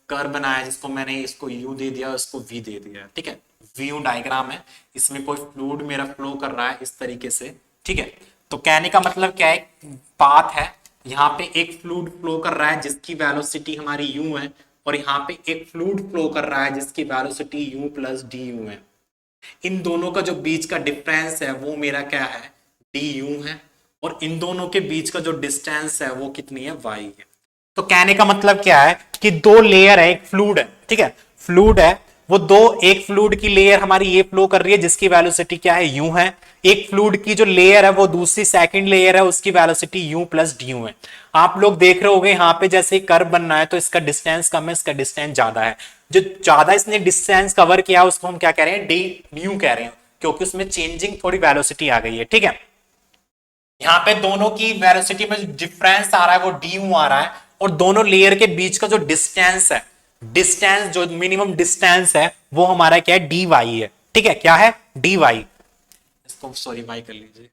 [SPEAKER 1] कर्व बनाया जिसको मैंने इसको यू दे दिया, इसको वी दे दिया, ठीक है। व्यू डायग्राम है, इसमें कोई फ्लूइड मेरा फ्लो कर रहा है इस तरीके से, ठीक है। तो कहने का मतलब क्या है, पाथ है, यहाँ पे एक फ्लूइड फ्लो कर रहा है जिसकी वेलोसिटी हमारी यू है, और यहाँ पे एक फ्लूइड फ्लो कर रहा है जिसकी velocity you plus D you है। इन दोनों का जो बीच का डिफरेंस है वो मेरा क्या है, डी यू है, और इन दोनों के बीच का जो डिस्टेंस है वो कितनी है, वाई है। तो कहने का मतलब क्या है कि दो लेयर है, एक फ्लूइड है, ठीक है, फ्लूइड है, वो दो, एक फ्लूइड की लेयर हमारी ये फ्लो कर रही है जिसकी वेलोसिटी क्या है, यू है। एक फ्लूइड की जो लेयर है वो दूसरी सेकंड लेयर है, उसकी velocity you plus D you है। आप लोग देख रहे होंगे यहाँ पे जैसे कर्व बनना है तो इसका डिस्टेंस कम है, इसका डिस्टेंस ज्यादा है। जो ज्यादा इसने डिस्टेंस कवर किया उसको हम क्या कह रहे हैं, डी न्यू कह रहे हैं, क्योंकि उसमें चेंजिंग थोड़ी वेलोसिटी आ गई है, ठीक है। यहाँ पे दोनों की वेलोसिटी में जो डिफरेंस आ रहा है वो डी यू आ रहा है, और दोनों लेयर के बीच का जो डिस्टेंस है, डिस्टेंस जो मिनिमम डिस्टेंस है वो हमारा क्या है, डी वाई है, ठीक है। क्या है, डी वाई, इसको सॉरी वाई कर लीजिए,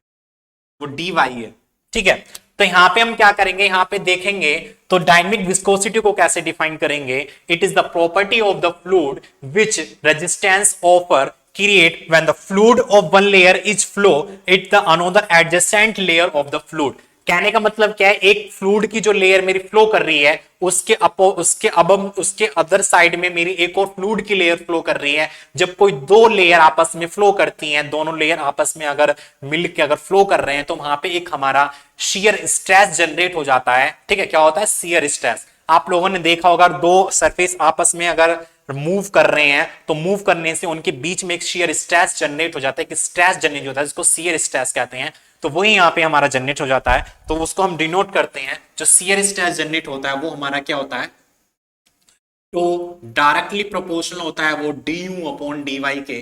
[SPEAKER 1] वो डी वाई है, ठीक है। तो यहां पे हम क्या करेंगे, यहां पे देखेंगे तो डायनेमिक विस्कोसिटी को कैसे डिफाइन करेंगे। It is the property of the fluid which resistance offer create when the fluid of one layer is flow it the another adjacent layer of the fluid। कहने का मतलब क्या है, एक फ्लूइड की जो लेयर मेरी फ्लो कर रही है उसके अदर साइड में मेरी एक और फ्लूइड की लेयर फ्लो कर रही है। जब कोई दो लेयर आपस में फ्लो करती हैं, दोनों लेयर आपस में अगर मिल के अगर फ्लो कर रहे हैं तो वहां पे एक हमारा शियर स्ट्रेस जनरेट हो जाता है, ठीक है। क्या होता है, शियर स्ट्रेस। आप लोगों ने देखा होगा दो सरफेस आपस में अगर मूव कर रहे हैं तो मूव करने से उनके बीच में एक शियर स्ट्रेस जनरेट हो जाता है, कि स्ट्रेस जनरेट होता है जिसको शियर स्ट्रेस कहते हैं। तो वही यहाँ पे हमारा जनरेट हो जाता है, तो उसको हम डिनोट करते हैं। जो शियर स्ट्रेस जनरेट होता है वो हमारा क्या होता है, तो डायरेक्टली प्रोपोर्शनल होता है वो d u upon D y के,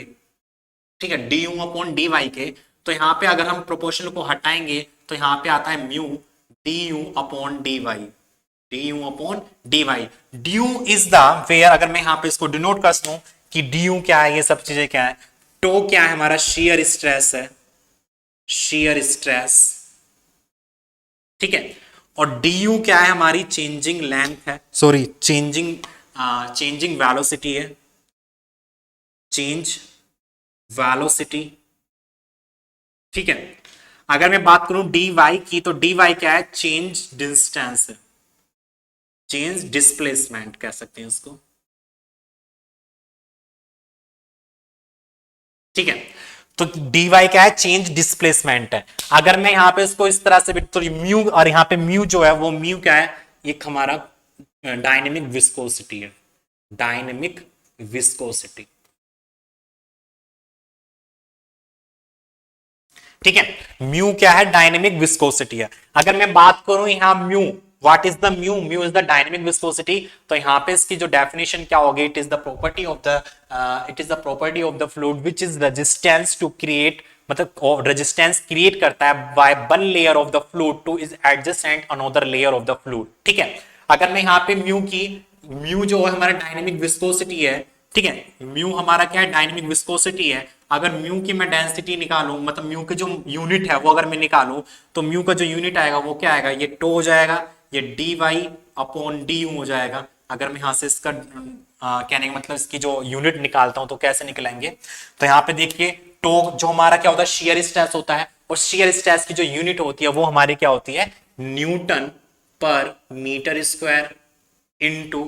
[SPEAKER 1] ठीक है, d u upon D y के। तो यहाँ पे अगर हम प्रोपोर्शनल को हटाएंगे तो यहाँ पे आता है mu d u upon D y, d u upon D y. D u is the where, अगर मैं यहाँ पे इसको डिनोट कर दूं कि डी यू क्या है, ये सब चीजें क्या है, टो क्या है, हमारा शियर स्ट्रेस है, शियर स्ट्रेस, ठीक है। और डी यू क्या है, हमारी चेंजिंग लेंथ है, सॉरी चेंजिंग वेलोसिटी है, चेंज वेलोसिटी, ठीक है। अगर मैं बात करूं डी वाई की, तो डी वाई क्या है, चेंज डिस्टेंस है, चेंज डिस्प्लेसमेंट कह सकते हैं उसको, ठीक है। तो dy क्या है, चेंज डिस्प्लेसमेंट है। अगर मैं यहां पे इसको इस तरह से भी, तो म्यू, और यहां पे म्यू जो है वो म्यू क्या है, एक हमारा डायनेमिक विस्कोसिटी है, डायनेमिक विस्कोसिटी, ठीक है। म्यू क्या है, डायनेमिक विस्कोसिटी है। अगर मैं बात करूं यहां mu, what is the mu, mu is the dynamic viscosity. तो यहां पे इसकी जो डेफिनेशन क्या होगी, it is the property of the fluid which is resistance to create, मतलब रेजिस्टेंस क्रिएट करता है by one layer of the fluid to is adjacent another layer of the fluid, ठीक है। अगर मैं यहाँ पे म्यू की, म्यू जो है हमारा डायनेमिक विस्कोसिटी है, ठीक है। म्यू हमारा क्या है, डायनेमिक विस्कोसिटी है। अगर म्यू की मैं डेंसिटी निकालूं, मतलब म्यू की जो यूनिट है वो अगर मैं निकालूं, तो म्यू का जो यूनिट आएगा वो क्या आएगा, ये टो हो जाएगा, ये d y upon d u हो जाएगा। अगर मैं यहां से इसका कहने का मतलब इसकी जो यूनिट निकालता हूं तो कैसे निकलेंगे, तो यहाँ पे देखिए टो जो हमारा क्या होता है, शियर स्ट्रेस होता है, और शियर स्ट्रेस की जो यूनिट होती है वो हमारी क्या होती है, newton per metre square into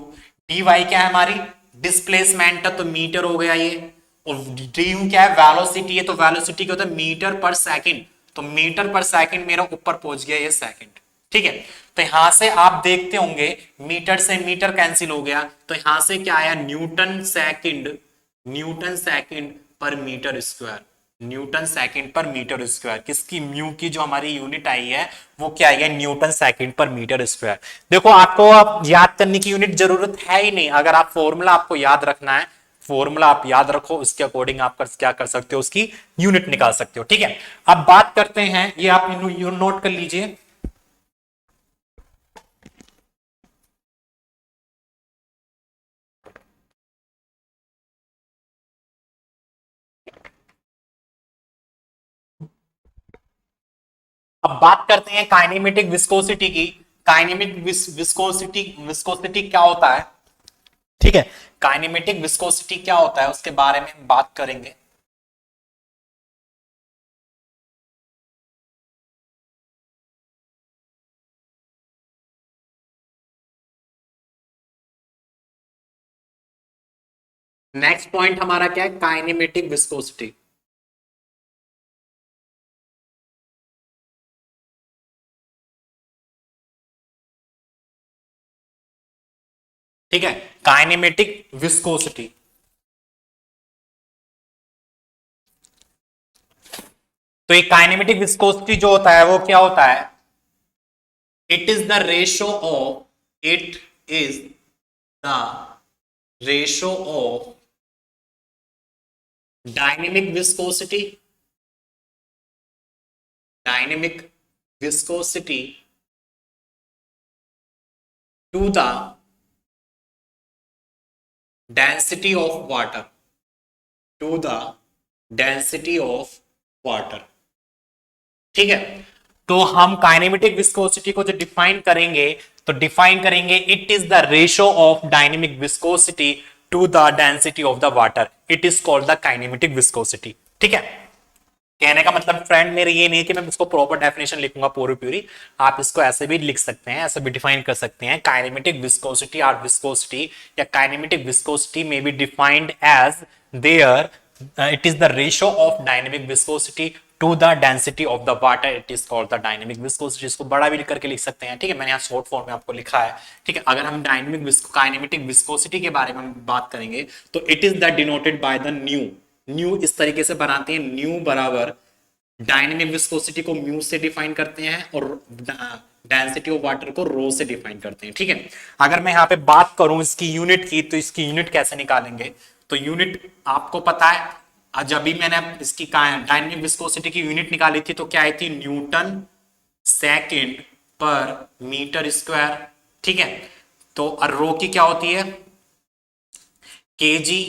[SPEAKER 1] d y क्या है हमारी डिस्प्लेसमेंट है तो मीटर हो गया ये, और डी यू क्या है वेलोसिटी है, तो वेलोसिटी क्या होता है मीटर पर सेकंड, तो मीटर पर सेकंड मेरा ऊपर पहुंच गया ये सेकंड। ठीक है, तो यहां से आप देखते होंगे मीटर से मीटर कैंसिल हो गया, तो यहां से क्या आया न्यूटन सेकंड, न्यूटन सेकंड पर मीटर स्क्वायर, न्यूटन सेकंड पर मीटर स्क्वायर, किसकी म्यू की जो हमारी यूनिट आई है वो क्या आई है, न्यूटन सेकंड पर मीटर स्क्वायर। देखो आपको अब याद करने की यूनिट जरूरत है ही नहीं, अगर आप फॉर्मूला आपको याद रखना है, फॉर्मूला आप याद रखो, उसके अकॉर्डिंग आप क्या कर सकते हो, उसकी यूनिट निकाल सकते हो। ठीक है, अब बात करते हैं, ये आप नोट कर लीजिए। अब बात करते हैं काइनेमेटिक विस्कोसिटी की। काइनेमेटिक विस्कोसिटी, विस्कोसिटी क्या होता है, ठीक है, काइनेमेटिक विस्कोसिटी क्या होता है उसके बारे में बात करेंगे। नेक्स्ट पॉइंट हमारा क्या है, काइनेमेटिक विस्कोसिटी। ठीक है, काइनेमेटिक विस्कोसिटी। तो ये काइनेमेटिक विस्कोसिटी जो होता है वो क्या होता है, it is the ratio of, it is the ratio of dynamic viscosity, dynamic viscosity to the density of water, to the density of water. ठीक है, तो हम काइनेमेटिक विस्कोसिटी को जो डिफाइन करेंगे, तो डिफाइन करेंगे it is the ratio of dynamic viscosity to the density of the water, it is called the kinematic viscosity. ठीक है, कहने का मतलब फ्रेंड मेरे ये नहीं है कि मैं इसको प्रॉपर डेफिनेशन लिखूंगा पूरी पूरी, आप इसको ऐसे भी लिख सकते हैं, ऐसे भी डिफाइन कर सकते हैं। काइनेमेटिक विस्कोसिटी और विस्कोसिटी या kinematic viscosity may be defined as there it is the ratio of dynamic viscosity to the density of the water, it is called the dynamic viscosity. इसको बड़ा भी करके लिख सकते हैं, ठीक है, मैंने यहाँ शॉर्ट फॉर्म में आपको लिखा है। ठीक है, अगर हम डायनेमिक काइनेमेटिक विस्कोसिटी के बारे में बात करेंगे तो it is the denoted by the new, new इस तरीके से बनाते हैं, न्यू बराबर डायनेमिक विस्कोसिटी को म्यू से डिफाइन करते हैं और डेंसिटी ऑफ वाटर को रो से डिफाइन करते हैं। ठीक है, अगर मैं यहाँ पे बात करूं इसकी यूनिट की, तो इसकी यूनिट कैसे निकालेंगे, तो यूनिट आपको पता है, आज अभी मैंने इसकी डायनेमिक विस्कोसिटी की यूनिट निकाली थी तो क्या आई थी, न्यूटन सेकेंड पर मीटर स्क्वायर। ठीक है, तो रो की क्या होती है, केजी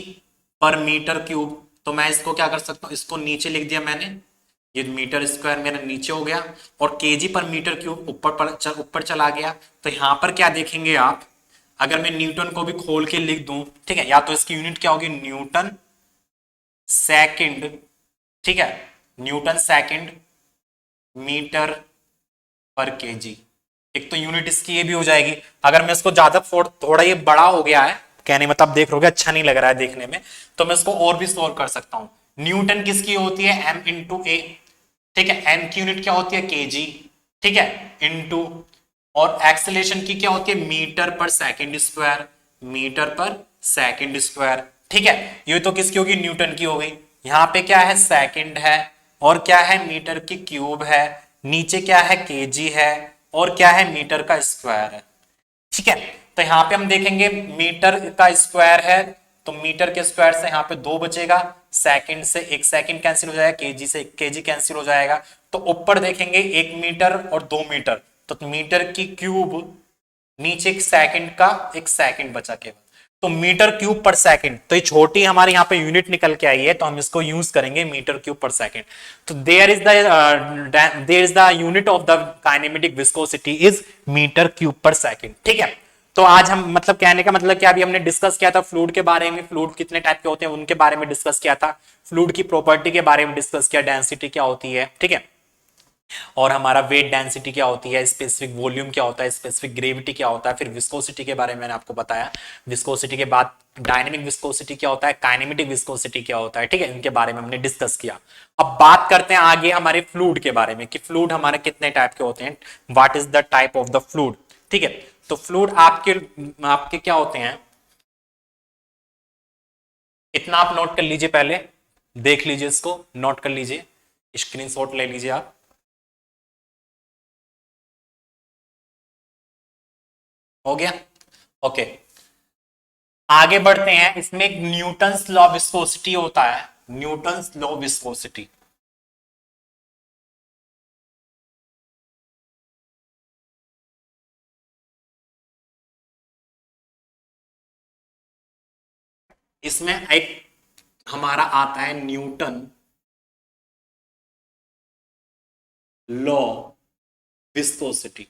[SPEAKER 1] पर मीटर क्यूब। तो मैं इसको क्या कर सकता हूं, इसको नीचे लिख दिया मैंने, ये मीटर स्क्वायर मेरा नीचे हो गया और केजी पर मीटर क्यूब ऊपर चला गया। तो यहां पर क्या देखेंगे आप, अगर मैं न्यूटन को भी खोल के लिख दूं, ठीक है, या तो इसकी यूनिट क्या होगी, न्यूटन सेकंड, ठीक है, न्यूटन सेकंड मीटर पर केजी। एक तो यूनिट इसकी ये भी हो जाएगी। अगर मैं इसको ज्यादा थोड़ा ये बड़ा हो गया है, कहने मतलब देख रहे हो अच्छा नहीं लग रहा है देखने में, तो मैं इसको और भी सोल्व कर सकता हूं। न्यूटन किसकी होती है, एम इंटू ए, ठीक है, एम की यूनिट क्या होती है, केजी, ठीक है, इंटू, और एक्सेलेरेशन की क्या होती है, मीटर पर सेकंड स्क्वायर, मीटर पर सेकंड स्क्वायर। ठीक है, ये तो किसकी होगी, न्यूटन की हो गई। यहां पे क्या है, सेकंड है, और क्या है, मीटर की क्यूब है, नीचे क्या है, केजी है, और क्या है, मीटर का स्क्वायर है। ठीक है, तो यहां पे हम देखेंगे मीटर का स्क्वायर है, तो मीटर के स्क्वायर से यहां पे 2 बचेगा, सेकंड से एक सेकंड कैंसिल हो जाएगा, केजी से केजी कैंसिल हो जाएगा, तो ऊपर देखेंगे 1 मीटर और 2 मीटर, तो मीटर की क्यूब, नीचे एक सेकंड का एक सेकंड बचा केवल, तो मीटर क्यूब पर सेकंड, तो ये छोटी हमारे यहाँ पे यूनिट निकल के आई है, तो हम इसको यूज करेंगे मीटर क्यूब पर सेकंड। तो there is the unit of the kinematic viscosity is metre cube per second. ठीक है, तो आज हम मतलब कहने का मतलब क्या, अभी हमने डिस्कस किया था फ्लूइड के बारे में, फ्लूइड कितने टाइप के होते हैं उनके बारे में डिस्कस किया था, फ्लूइड की प्रॉपर्टी के बारे में डिस्कस किया, डेंसिटी क्या होती है, ठीक है, और हमारा वेट डेंसिटी क्या होती है, स्पेसिफिक वॉल्यूम क्या होता है, स्पेसिफिक ग्रेविटी क्या होता है, फिर विस्कोसिटी के बारे में मैंने आपको बताया, विस्कोसिटी के बाद डायनेमिक विस्कोसिटी क्या होता है, काइनेमेटिक विस्कोसिटी क्या होता है, ठीक है, इनके बारे में हमने डिस्कस किया। अब बात करते हैं आगे हमारे फ्लूइड के बारे में कि फ्लूइड हमारे कितने टाइप के होते हैं, what is the type of the fluid. ठीक है, तो फ्लूइड आपके आपके क्या होते हैं, इतना आप नोट कर लीजिए, पहले देख लीजिए, इसको नोट कर लीजिए, स्क्रीनशॉट ले लीजिए आप। हो गया, ओके। आगे बढ़ते हैं, इसमें एक न्यूटन्स लॉ विस्कोसिटी होता है, न्यूटन्स लॉ विस्कोसिटी। इसमें एक हमारा आता है Newton law viscosity.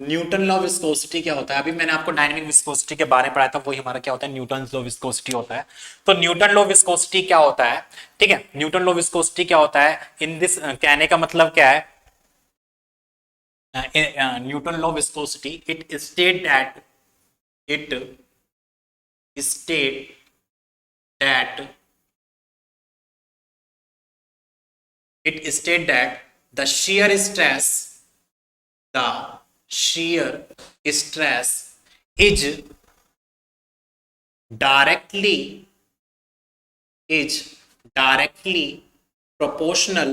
[SPEAKER 1] Newton law viscosity क्या होता है, अभी मैंने आपको डायनेमिक विस्कोसिटी के बारे में पढ़ाया था, वही हमारा क्या होता है, न्यूटन लॉ विस्कोसिटी होता है। तो न्यूटन लॉ विस्कोसिटी क्या होता है, ठीक है, न्यूटन लॉ विस्कोसिटी क्या होता है, इन दिस कहने का मतलब क्या है, Newton law viscosity it state that it state that the shear stress is directly proportional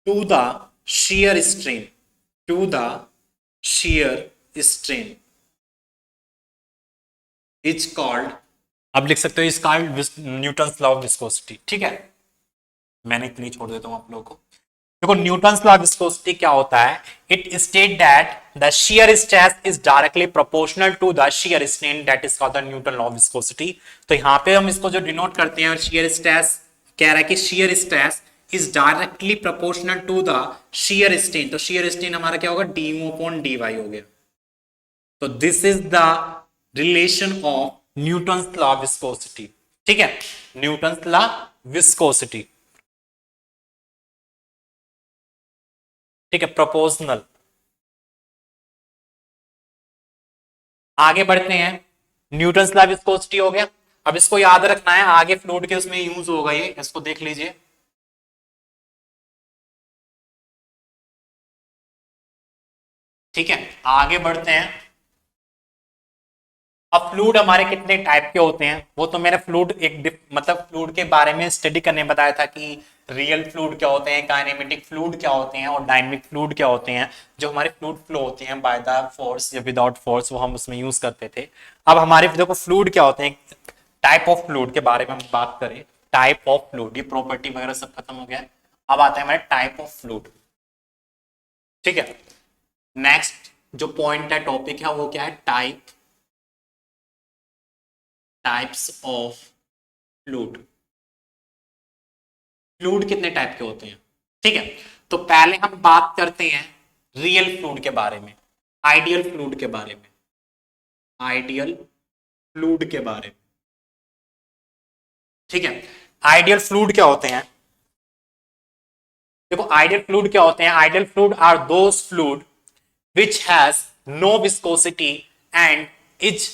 [SPEAKER 1] to the shear strain, is called, अब लिख सकते हो is called Newton's law of viscosity. ठीक है, मैंने इतनी छोड़ देता हूं आप लोगों को। देखो न्यूटन्स लॉ ऑफ विस्कोसिटी क्या होता है, it state that the shear stress is directly proportional to the shear strain, that is called the Newton law of viscosity. तो यहाँ पे हम इसको जो डिनोट करते हैं, शियर स्ट्रेस कह रहा है कि shear stress is directly proportional to the shear strain, तो शियर स्ट्रेन हमारा क्या होगा, डी अपॉन डी वाई हो गया। तो this is the relation of Newton's law viscosity. ठीक है, न्यूटन्स लॉ विस्कोसिटी, ठीक है, प्रोपोर्शनल। आगे बढ़ते हैं, न्यूटन्स लॉ विस्कोसिटी हो गया। अब इसको याद रखना है, आगे फ्लूइड के उसमें यूज होगा ये, इसको देख लीजिए। ठीक है, आगे बढ़ते हैं। अब फ्लूइड हमारे कितने टाइप के होते हैं, वो तो मैंने फ्लूइड मतलब फ्लूइड के बारे में स्टडी करने बताया था कि रियल फ्लूइड क्या होते हैं, काइनेमेटिक फ्लूइड क्या होते हैं, और डायनेमिक फ्लूइड क्या होते हैं। जो हमारे फ्लूइड फ्लो होते हैं बाय द फोर्स या विदाउट फोर्स, वो हम उसमें यूज करते थे। अब हमारे देखो फ्लूइड क्या होते हैं, टाइप ऑफ फ्लूइड के बारे में हम बात करें, टाइप ऑफ फ्लूइड, ये प्रॉपर्टी वगैरह सब खत्म हो गया। अब आता है हमारे टाइप ऑफ फ्लूइड। ठीक है, नेक्स्ट जो पॉइंट है, टॉपिक है, वो क्या है, टाइप्स ऑफ फ्लूइड। फ्लूइड कितने टाइप के होते हैं, ठीक है। तो पहले हम बात करते हैं रियल फ्लूइड के बारे में, आइडियल फ्लूइड के बारे में, आइडियल फ्लूइड के बारे में। ठीक है, आइडियल फ्लूइड क्या होते हैं, देखो आइडियल फ्लूइड क्या होते हैं, ideal fluid are those fluid which has no viscosity and is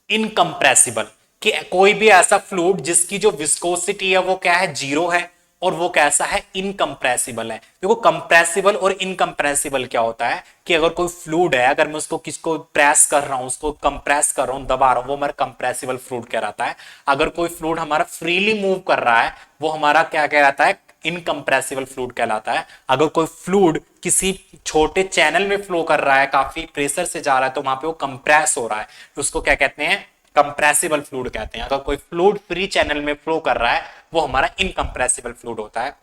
[SPEAKER 1] incompressible, कि कोई भी ऐसा फ्लूइड जिसकी जो विस्कोसिटी है वो क्या है, जीरो है, और वो कैसा है, इनकम्प्रेसिबल है। देखो कंप्रेसिबल और इनकम्प्रेसिबल क्या होता है, कि अगर कोई फ्लूइड है, अगर मैं उसको किसको प्रेस कर रहा हूं, उसको कंप्रेस कर रहा हूं, दबा रहा हूं, वो हमारा कंप्रेसिबल फ्लूइड कहलाता है। अगर कोई फ्लूइड हमारा फ्रीली मूव कर रहा है, वो हमारा क्या कहलाता है, इनकम्प्रेसिबल फ्लूइड कहलाता है। अगर कोई फ्लूइड किसी छोटे चैनल में फ्लो कर रहा है, काफी प्रेशर से जा रहा है, तो वहां पे वो कंप्रेस हो रहा है, उसको क्या कहते हैं, कंप्रेसिबल फ्लूइड कहते हैं। अगर कोई फ्लूइड फ्री चैनल में फ्लो कर रहा है, वो हमारा इनकम्प्रेसिबल फ्लूइड होता है।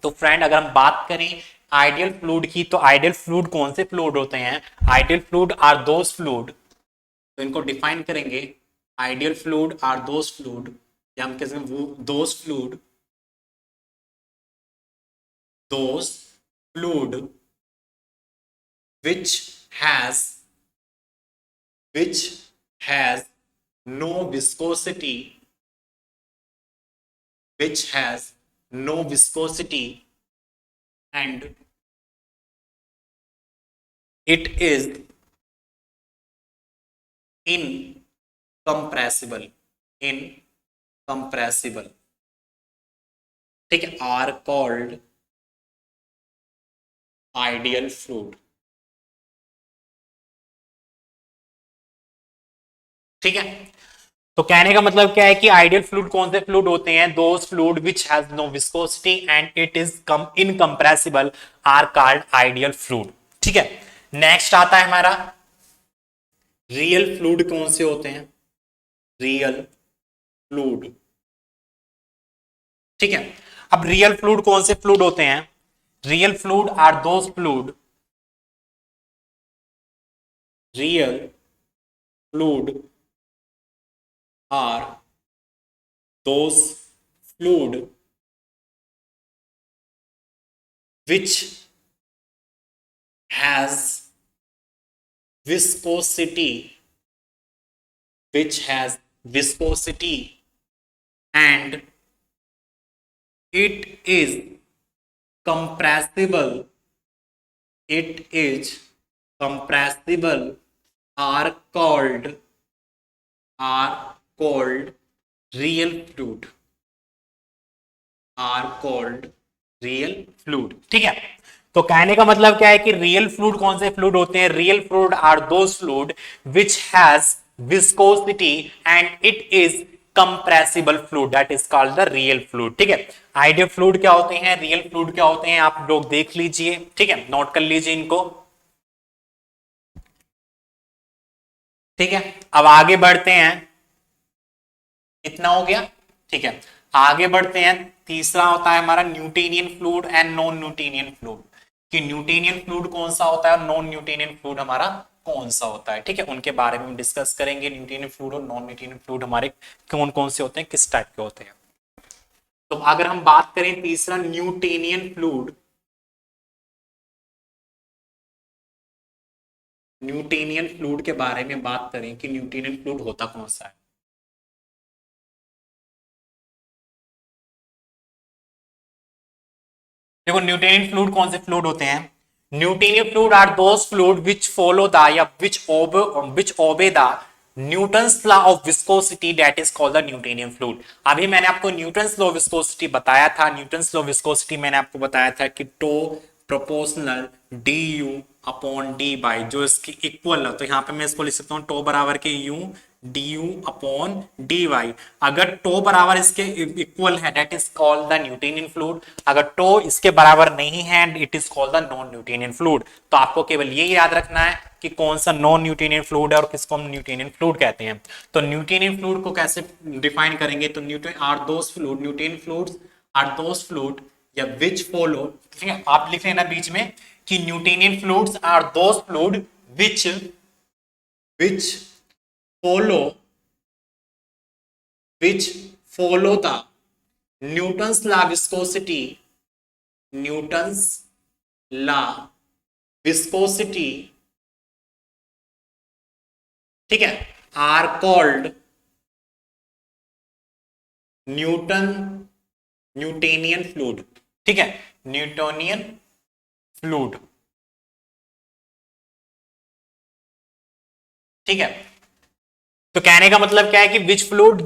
[SPEAKER 1] तो फ्रेंड अगर हम बात करें आइडियल फ्लूइड की, तो आइडियल फ्लूइड कौन से फ्लूइड होते हैं? Ideal fluid are those fluid, तो इनको डिफाइन करेंगे। Ideal fluid are those fluid, या हम कहते हैं those fluid, those fluid which has which has no viscosity, which has no viscosity, and it is incompressible, incompressible, ठीक है, are called ideal fluid, ठीक है। तो कहने का मतलब क्या है कि आइडियल फ्लूइड कौन से फ्लूइड होते हैं? Those fluid which has no viscosity and it is come incompressible are called ideal fluid, ठीक है। नेक्स्ट आता है हमारा रियल फ्लूइड कौन से होते हैं? रियल फ्लूइड, ठीक है। अब रियल फ्लूइड कौन से फ्लूइड होते हैं? Real fluid are those fluid, real fluid are those fluid which has viscosity, which has viscosity and it is compressible, it is compressible, are called real fluid, are called real fluid, ठीक है। तो कहने का मतलब क्या है कि real fluid कौन से फ्लूइड होते हैं? Real fluid are those fluid which has viscosity and it is compressible fluid, that is called the real fluid, ठीक है। आइडियल फ्लूइड क्या होते हैं, रियल फ्लूइड क्या होते हैं, आप लोग देख लीजिए, ठीक है, नोट कर लीजिए इनको, ठीक है। अब आगे बढ़ते हैं, इतना हो गया, ठीक है। आगे बढ़ते हैं, तीसरा होता है हमारा Newtonian fluid and non Newtonian fluid, कि न्यूटेनियन फ्लूइड कौन सा होता है और नॉन न्यूटेनियन फ्लूइड हमारा कौन सा होता है, ठीक है। उनके बारे में हम डिस्कस करेंगे, न्यूटेनियन फ्लूइड और नॉन न्यूटेनियन फ्लूइड हमारे कौन कौन से होते हैं, किस टाइप के होते हैं। तो अगर हम बात करें तीसरा न्यूटेनियन फ्लूइड, न्यूटेनियन फ्लूइड के बारे में बात करें कि न्यूटेनियन फ्लूइड होता कौन सा है। देखो न्यूटेनियन फ्लूइड कौन से फ्लूइड होते हैं? Newtonian fluid are those fluid which follow the या which obey the Newton's law of viscosity, that is called the Newtonian fluid. अभी मैंने आपको न्यूटन्स लॉ ऑफ विस्कोसिटी बताया था। न्यूटन्स लॉ ऑफ विस्कोसिटी मैंने आपको बताया था कि tau proportional d u upon d y, जो इसकी इक्वल है, तो यहां पे मैं इसको लिख सकता हूं टो बराबर के u d u upon D Y. अगर टो बराबर इसके इक्वल है that is called the Newtonian fluid, अगर टो इसके बराबर नहीं है it is called the non Newtonian fluid. तो आपको केवल ये याद रखना है कि कौन सा नॉन न्यूटेनियन फ्लूइड है और किसको हम न्यूटेनियन फ्लूइड कहते हैं। तो न्यूटेनियन फ्लूइड को कैसे डिफाइन करेंगे? तो Newton are those fluid, Newtonian fluids are those fluid या विच फॉलो, ठीक है, आप लिख लेना बीच में कि Newtonian fluids are those fluid which which follow which follow the Newton's law viscosity, Newton's law viscosity, ठीक है, are called न्यूटेनियन फ्लूइड, ठीक है, न्यूटोनियन फ्लूइड, ठीक है। तो कहने का मतलब क्या है कि which fluid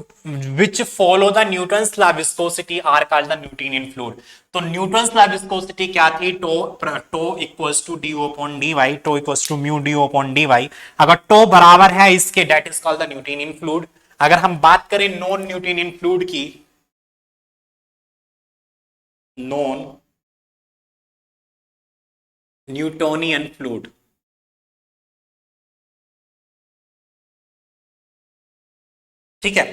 [SPEAKER 1] which follow the Newton's law viscosity are called the Newtonian fluid. तो न्यूटन्स लॉ विस्कोसिटी क्या थी? Tau equals to D upon D Y, tau equals to mu D upon D Y. अगर tau बराबर है इसके that is called the Newtonian fluid. अगर हम बात करें नॉन न्यूटेनियन फ्लूइड की, नॉन न्यूटोनियन फ्लूइड, ठीक है।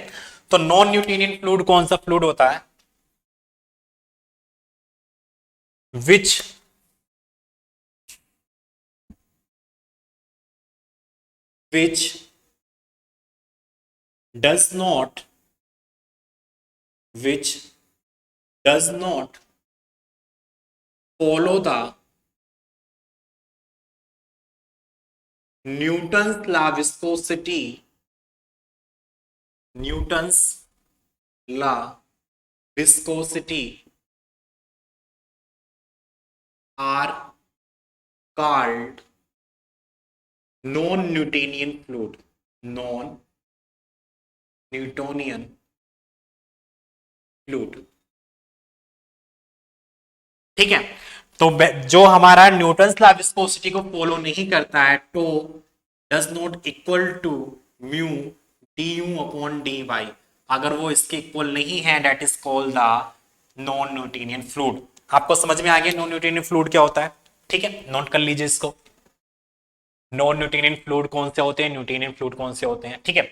[SPEAKER 1] तो नॉन न्यूटोनियन फ्लूइड कौन सा फ्लूइड होता है? विच which does not which does not follow the Newton's law viscosity Newton's law viscosity are called non-Newtonian fluid. Non-Newtonian fluid. ठीक है, तो जो हमारा न्यूटन्स लॉ विस्कोसिटी को फॉलो नहीं करता है तो does not equal to mu d u upon D Y, अगर वो इसके इक्वल नहीं है that is called the non Newtonian fluid. आपको समझ में आ गया नॉन न्यूटोनियन फ्लूइड क्या होता है? ठीक है, नोट कर लीजिए इसको। नॉन न्यूटोनियन फ्लूइड कौन से होते हैं, न्यूटोनियन फ्लूइड कौन से होते हैं? ठीक है,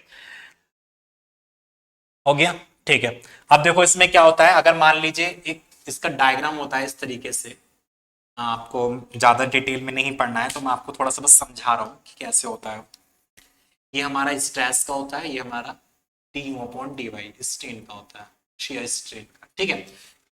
[SPEAKER 1] हो गया। ठीक है, अब देखो इसमें क्या होता है, अगर मान लीजिए एक इसका डायग्राम होता है इस तरीके से, आपको ज्यादा डिटेल में नहीं पढ़ना है तो मैं आपको थोड़ा सा बस समझा रहा हूँ कि कैसे होता है। ये हमारा स्ट्रेस का होता है, ये हमारा d upon D y strain का होता है, शियर स्ट्रेन का। ठीक है,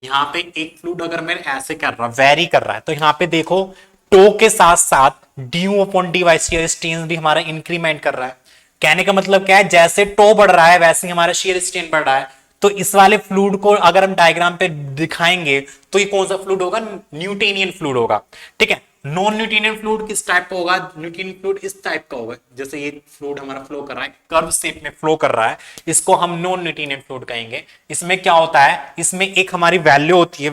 [SPEAKER 1] यहाँ पे एक फ्लूइड अगर मैं ऐसे कर रहा वेरी कर रहा है तो यहाँ पे देखो टो के साथ साथ d upon D y shear strain भी हमारा इंक्रीमेंट कर रहा है। कहने का मतलब क्या है, जैसे टो बढ़ रहा है वैसे ही हमारा शियर स्ट्रेन बढ़ रहा है। तो इस वाले फ्लूइड को अगर हम डायग्राम पे दिखाएंगे तो ये कौन सा फ्लूइड होगा? न्यूटोनियन फ्लूइड होगा। ठीक है, नॉन न्यूटोनियन फ्लूइड किस टाइप का होगा? न्यूटोनियन फ्लूइड इस टाइप का होगा, जैसे ये फ्लूइड हमारा फ्लो कर रहा है, कर्व शेप में फ्लो कर रहा है, इसको हम नॉन न्यूटोनियन फ्लूइड कहेंगे। इसमें क्या होता है, इसमें एक हमारी वैल्यू होती है,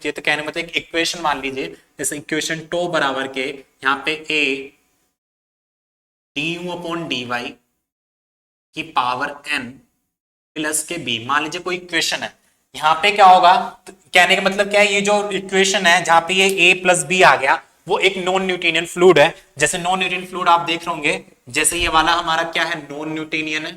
[SPEAKER 1] तो कहने मतलब एक इक्वेशन मान लीजिए, जैसे इक्वेशन टो बराबर के यहाँ पे a d u upon D y की पावर n प्लस के बी, मान लीजिए कोई इक्वेशन है। यहाँ पे क्या होगा, तो कहने का मतलब क्या है, ये जो इक्वेशन है जहां पे ये a प्लस बी आ गया वो एक नॉन न्यूटोनियन फ्लूइड है। जैसे नॉन न्यूटोनियन फ्लूइड आप देख रहे होंगे, जैसे ये वाला हमारा क्या है, नॉन न्यूटोनियन है।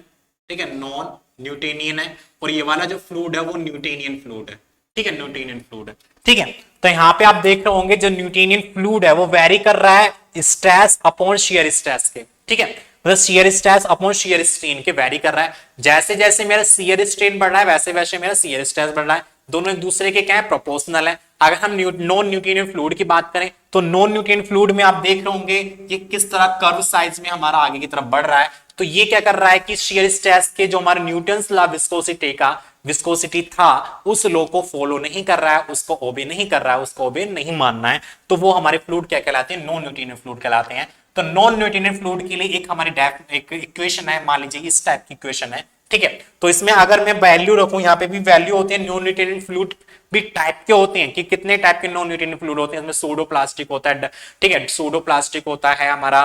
[SPEAKER 1] ठीक है, नॉन न्यूटोनियन है, और ये वाला जो फ्लूइड है वो न्यूटोनियन फ्लूइड है। ठीक है, न्यूटोनियन फ्लूइड है। ठीक है, तो यहाँ पे आप देख रहे होंगे जो न्यूटोनियन फ्लूइड है वो वेरी कर रहा है स्ट्रेस अपॉन शियर स्ट्रेस के। ठीक है, मतलब shear stress upon shear strain के वैरी कर रहा है। जैसे जैसे मेरा शियर स्ट्रेन बढ़ रहा है वैसे वैसे मेरा शियर स्ट्रेस बढ़ रहा है, दोनों एक दूसरे के क्या है, प्रोपोर्शनल है। अगर हम नॉन न्यूटोनियन फ्लूइड की बात करें तो नॉन न्यूटोनियन फ्लूइड में आप देख रहे होंगे ये किस तरह कर्व साइज में हमारा आगे की तरफ बढ़ रहा है। तो ये क्या कर रहा है कि शियर स्ट्रेस के जो हमारे न्यूटन्स लॉ विस्कोसिटी था उस लॉ को फॉलो नहीं कर रहा है, उसको ओबे नहीं कर रहा है, उसको ओबे नहीं मानना है, तो वो हमारे फ्लूइड क्या कहलाते हैं, नॉन न्यूटोनियन फ्लूइड कहलाते हैं। तो नॉन न्यूटोनियन फ्लूइड के लिए एक हमारी एक इक्वेशन है, मान लीजिए इस टाइप की इक्वेशन है। ठीक है, तो इसमें अगर मैं वैल्यू रखूं, यहाँ पे भी वैल्यू होते हैं। नॉन न्यूटोनियन फ्लूइड भी टाइप के होते हैं कि कितने टाइप के नॉन न्यूटोनियन फ्लूइड होते हैं। इसमें सूडो प्लास्टिक होता है, ठीक है, सूडो प्लास्टिक होता है, हमारा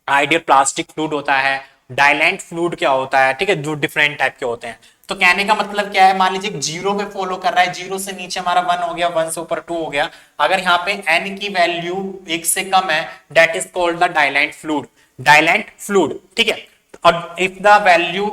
[SPEAKER 1] आइडियल प्लास्टिक फ्लूइड होता है, डाइलेंट फ्लूइड क्या होता है। ठीक है, जो डिफरेंट टाइप के होते हैं। तो कहने का मतलब क्या है, मान लीजिए जीरो पे फॉलो कर रहा है, जीरो से नीचे हमारा 1 हो गया, 1 से ऊपर 2 हो गया। अगर यहाँ पे n की वैल्यू 1 से कम है that is called the dilatant fluid, dilatant fluid. ठीक है, और इफ द वैल्यू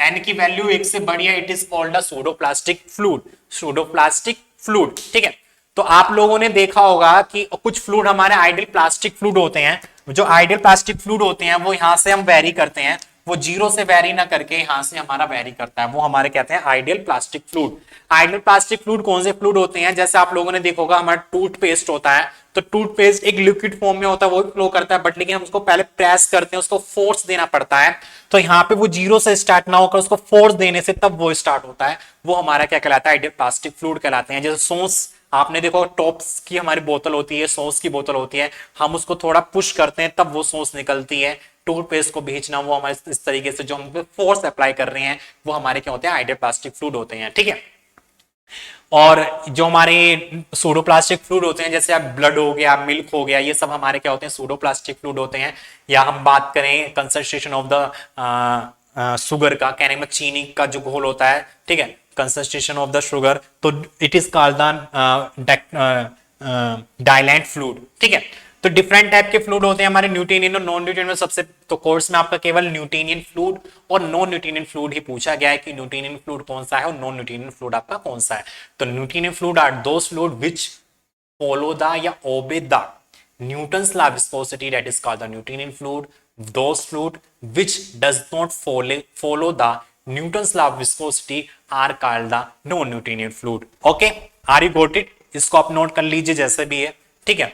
[SPEAKER 1] n की वैल्यू 1 से बड़ी है it is called the pseudoplastic fluid, pseudoplastic fluid. ठीक है, तो आप लोगों ने देखा होगा कि कुछ फ्लूइड हमारे आइडियल प्लास्टिक फ्लूइड होते हैं। जो आइडियल प्लास्टिक फ्लूइड होते हैं वो यहां से हम वेरी करते हैं, वो जीरो से वेरी ना करके यहां से हमारा वेरी करता है, वो हमारे कहते हैं ideal plastic fluid. Ideal plastic fluid कौन से फ्लूइड होते हैं, जैसे आप लोगों ने देखा होगा हमारा टूथपेस्ट होता है, तो टूथपेस्ट एक लिक्विड फॉर्म में होता है, वो फ्लो करता है, बट लेकिन हम उसको पहले प्रेस करते हैं, उसको फोर्स देना पड़ता है। तो यहाँ पे वो जीरो से स्टार्ट ना होकर उसको फोर्स देने से तब वो स्टार्ट होता है, वो हमारा क्या कहलाता है, आइडियल प्लास्टिक फ्लूइड कहलाते हैं। जैसे सॉस आपने देखो, टॉप्स की हमारी बोतल होती है, सॉस की बोतल होती है, हम उसको थोड़ा पुश करते हैं तब वो सॉस निकलती है। टूथपेस्ट को भेजना वो हमारे इस तरीके से जो हम फोर्स अप्लाई कर रहे हैं वो हमारे क्या होते हैं, आइडियल प्लास्टिक फ्लूइड होते हैं। ठीक है, और जो हमारे सूडोप्लास्टिक फ्लूइड होते हैं, जैसे आप ब्लड हो गया, मिल्क हो गया, ये सब हमारे क्या होते हैं, सूडोप्लास्टिक फ्लूइड होते हैं। या हम बात करें कंसंट्रेशन ऑफ द शुगर का, कहने में चीनी का जो घोल होता है, ठीक है, कंसंट्रेशन ऑफ द शुगर, तो it is called the dilatant fluid. ठीक है, तो डिफरेंट टाइप के फ्लूइड होते हैं हमारे, न्यूटोनियन और नॉन न्यूटोनियन में। सबसे तो कोर्स में आपका केवल न्यूटोनियन फ्लूइड और नॉन न्यूटोनियन फ्लूइड ही पूछा गया है कि न्यूटोनियन फ्लूइड कौन सा है और नॉन न्यूटोनियन फ्लूइड आपका कौन सा है। तो Newtonian fluid are those fluid which follow the या obey the Newton's law viscosity that is called the Newtonian fluid. those fluid which does not follow the Newton's law of viscosity are called the non-Newtonian fluid. Okay, are you got it? इसको आप note कर लीजिए जैसे भी है, ठीक है।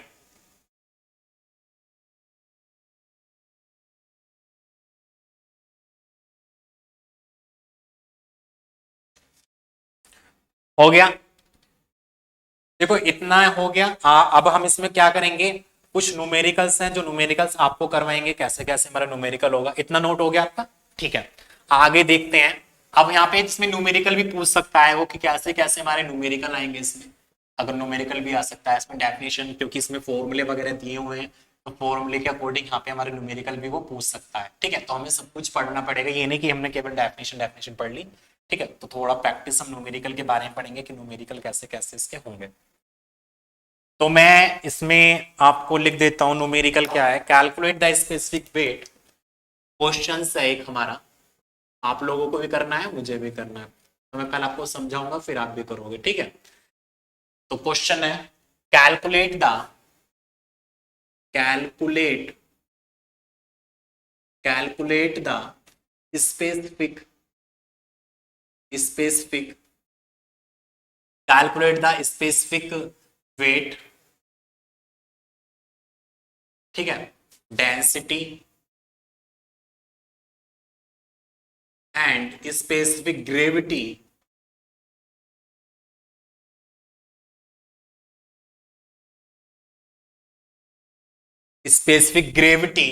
[SPEAKER 1] हो गया, देखो इतना हो गया। अब हम इसमें क्या करेंगे, कुछ न्यूमेरिकल्स हैं जो न्यूमेरिकल्स आपको करवाएंगे, कैसे कैसे हमारा न्यूमेरिकल होगा। इतना नोट हो गया आपका, ठीक है। आगे देखते हैं। अब यहाँ पे इसमें न्यूमेरिकल भी पूछ सकता है वो कि कैसे कैसे हमारे न्यूमेरिकल आएंगे इसमें। अगर न्यूमेरिकल भी आ सकता है इसमें डेफिनेशन, क्योंकि इसमें फॉर्मूले वगैरह दिए हुए हैं, तो फॉर्मूले के अकॉर्डिंग यहाँ पे हमारे न्यूमेरिकल भी वो पूछ सकता है, ठीक है। तो हमें सब कुछ पढ़ना पड़ेगा, ये नहीं कि हमने केवल डेफिनेशन डेफिनेशन पढ़ ली, ठीक है। तो थोड़ा प्रैक्टिस हम न्यूमेरिकल के बारे में पढ़ेंगे कि न्यूमेरिकल कैसे कैसे इसके होंगे। तो मैं इसमें आपको लिख देता हूं न्यूमेरिकल क्या है। Calculate the specific wait, question है एक हमारा, आप लोगों को भी करना है, मुझे भी करना है। तो मैं पहले आपको समझाऊंगा फिर आप भी करोगे, ठीक है। तो क्वेश्चन है calculate the calculate calculate the specific specific calculate the specific weight, ठीक है, density and specific gravity specific gravity,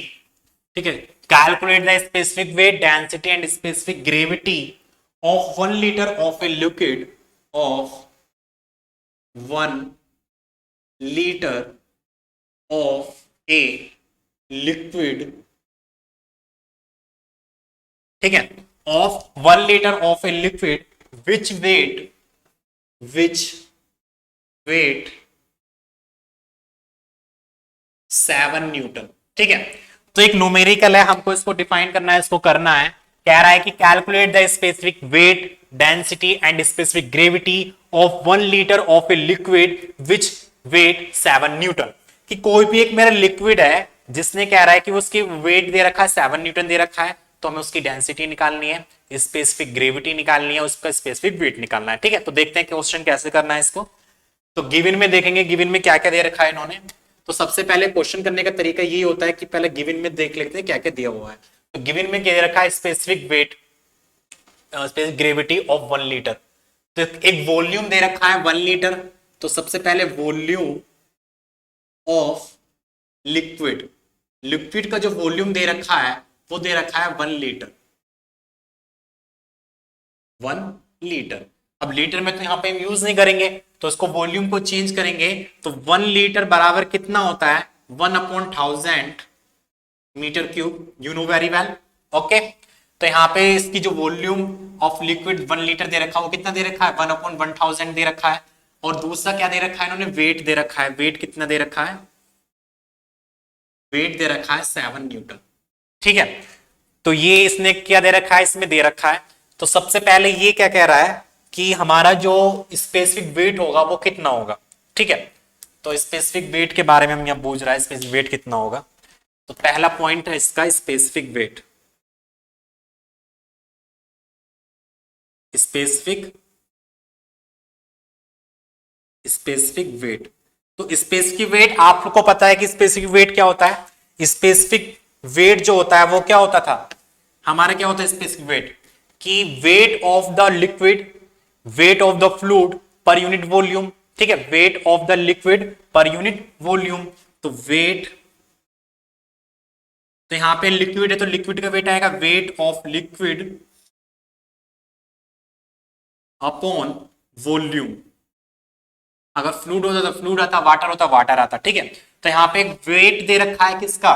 [SPEAKER 1] ठीक है। Calculate the specific weight, density and specific gravity of 1 litre of a liquid of 1 litre of a liquid, ठीक है, of 1 litre of a liquid which weight 7 newton, ठीक है। तो एक numerical है, हमको इसको डिफाइन करना है, इसको करना है। कह रहा है कि calculate the specific weight, density and specific gravity of 1 litre of a liquid which weight 7 newton. कि कोई भी एक मेरा लिक्विड है जिसने कह रहा है कि उसकी वेट दे रखा है 7 न्यूटन दे रखा है, तो हमें उसकी डेंसिटी निकालनी है, स्पेसिफिक ग्रेविटी निकालनी है, उसका स्पेसिफिक वेट निकालना है, ठीक है। तो देखते हैं क्वेश्चन कैसे करना है इसको। तो गिवन में देखेंगे गिवन में क्या क्या दे रखा है इन्होंने। तो सबसे पहले क्वेश्चन करने का तरीका ये होता है कि पहले गिवन में देख लेते हैं क्या क्या दिया हुआ है। तो गिवन में क्या दे रखा है, specific weight, specific gravity of 1 litre. तो एक वॉल्यूम दे रखा है 1 लीटर। तो सबसे पहले वॉल्यूम ऑफ लिक्विड, लिक्विड का जो वॉल्यूम दे रखा है वो दे रखा है 1 लीटर, 1 लीटर। अब लीटर में तो यहां पे यूज नहीं करेंगे, तो इसको वॉल्यूम को चेंज करेंगे। तो 1 लीटर बराबर कितना होता है, 1/1000 metre cube, you know very well, okay. तो यहाँ पे इसकी जो वॉल्यूम ऑफ लिक्विड 1 लीटर दे रखा है वो कितना दे रखा है, 1/1000 दे रखा है। और दूसरा क्या दे रखा है इन्होंने, वेट दे रखा है। वेट कितना दे रखा है, वेट दे रखा है 7 न्यूटन, ठीक है। तो ये इसने क्या दे रखा है, इसमें दे रखा है। तो सबसे पहले ये क्या कह रहा है कि हमारा जो स्पेसिफिक वेट होगा वो कितना होगा, ठीक है। तो स्पेसिफिक वेट के बारे में हम यहाँ पूछ रहा है, स्पेसिफिक वेट कितना होगा। तो पहला पॉइंट है इसका specific weight, specific specific weight. तो स्पेसिफिक वेट आपको पता है कि स्पेसिफिक वेट क्या होता है। स्पेसिफिक वेट जो होता है वो क्या होता था हमारा, क्या होता है स्पेसिफिक वेट, कि weight of the liquid, weight of the fluid per unit volume, ठीक है, weight of the liquid per unit volume. तो वेट, तो यहां पे लिक्विड है तो लिक्विड का वेट आएगा weight of liquid upon volume. अगर फ्लूइड होता तो फ्लूइड आता, वाटर होता वाटर आता, ठीक है। तो यहां पे वेट दे रखा है किसका,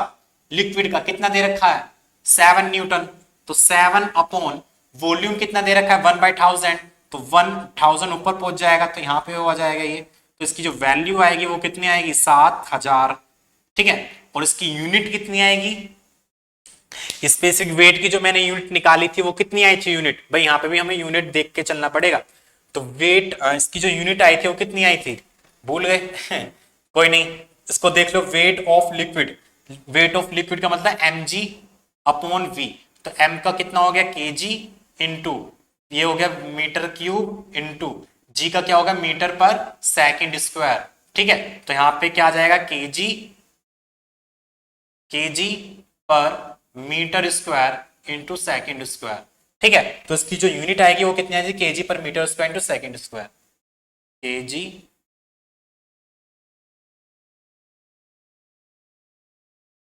[SPEAKER 1] लिक्विड का, कितना दे रखा है 7 न्यूटन। तो 7 अपॉन वॉल्यूम कितना दे रखा है 1/1000, तो 1000 ऊपर पहुंच जाएगा, तो यहाँ पे हो जाएगा ये। तो इसकी जो वैल्यू आएगी वो कितनी आएगी 7000, ठीक है। और इसकी यूनिट कितनी आएगी, स्पेसिफिक वेट की जो मैंने यूनिट निकाली थी वो कितनी आई थी यूनिट, भाई यहाँ पे भी हमें यूनिट देख के चलना पड़ेगा। तो वेट इसकी जो यूनिट आई थी वो कितनी आई थी, भूल गए कोई नहीं, इसको देख लो, weight of liquid, weight of liquid का मतलब mg अपॉन वी। तो m का कितना हो गया केजी इंटू ये हो गया मीटर क्यूब इंटू जी का क्या होगा मीटर पर सेकंड स्क्वायर। ठीक है, तो यहां पे क्या आ जाएगा KG per metre square into second square. ठीक है, तो इसकी जो यूनिट आएगी वो कितनी आएगी KG per metre square into second square. KG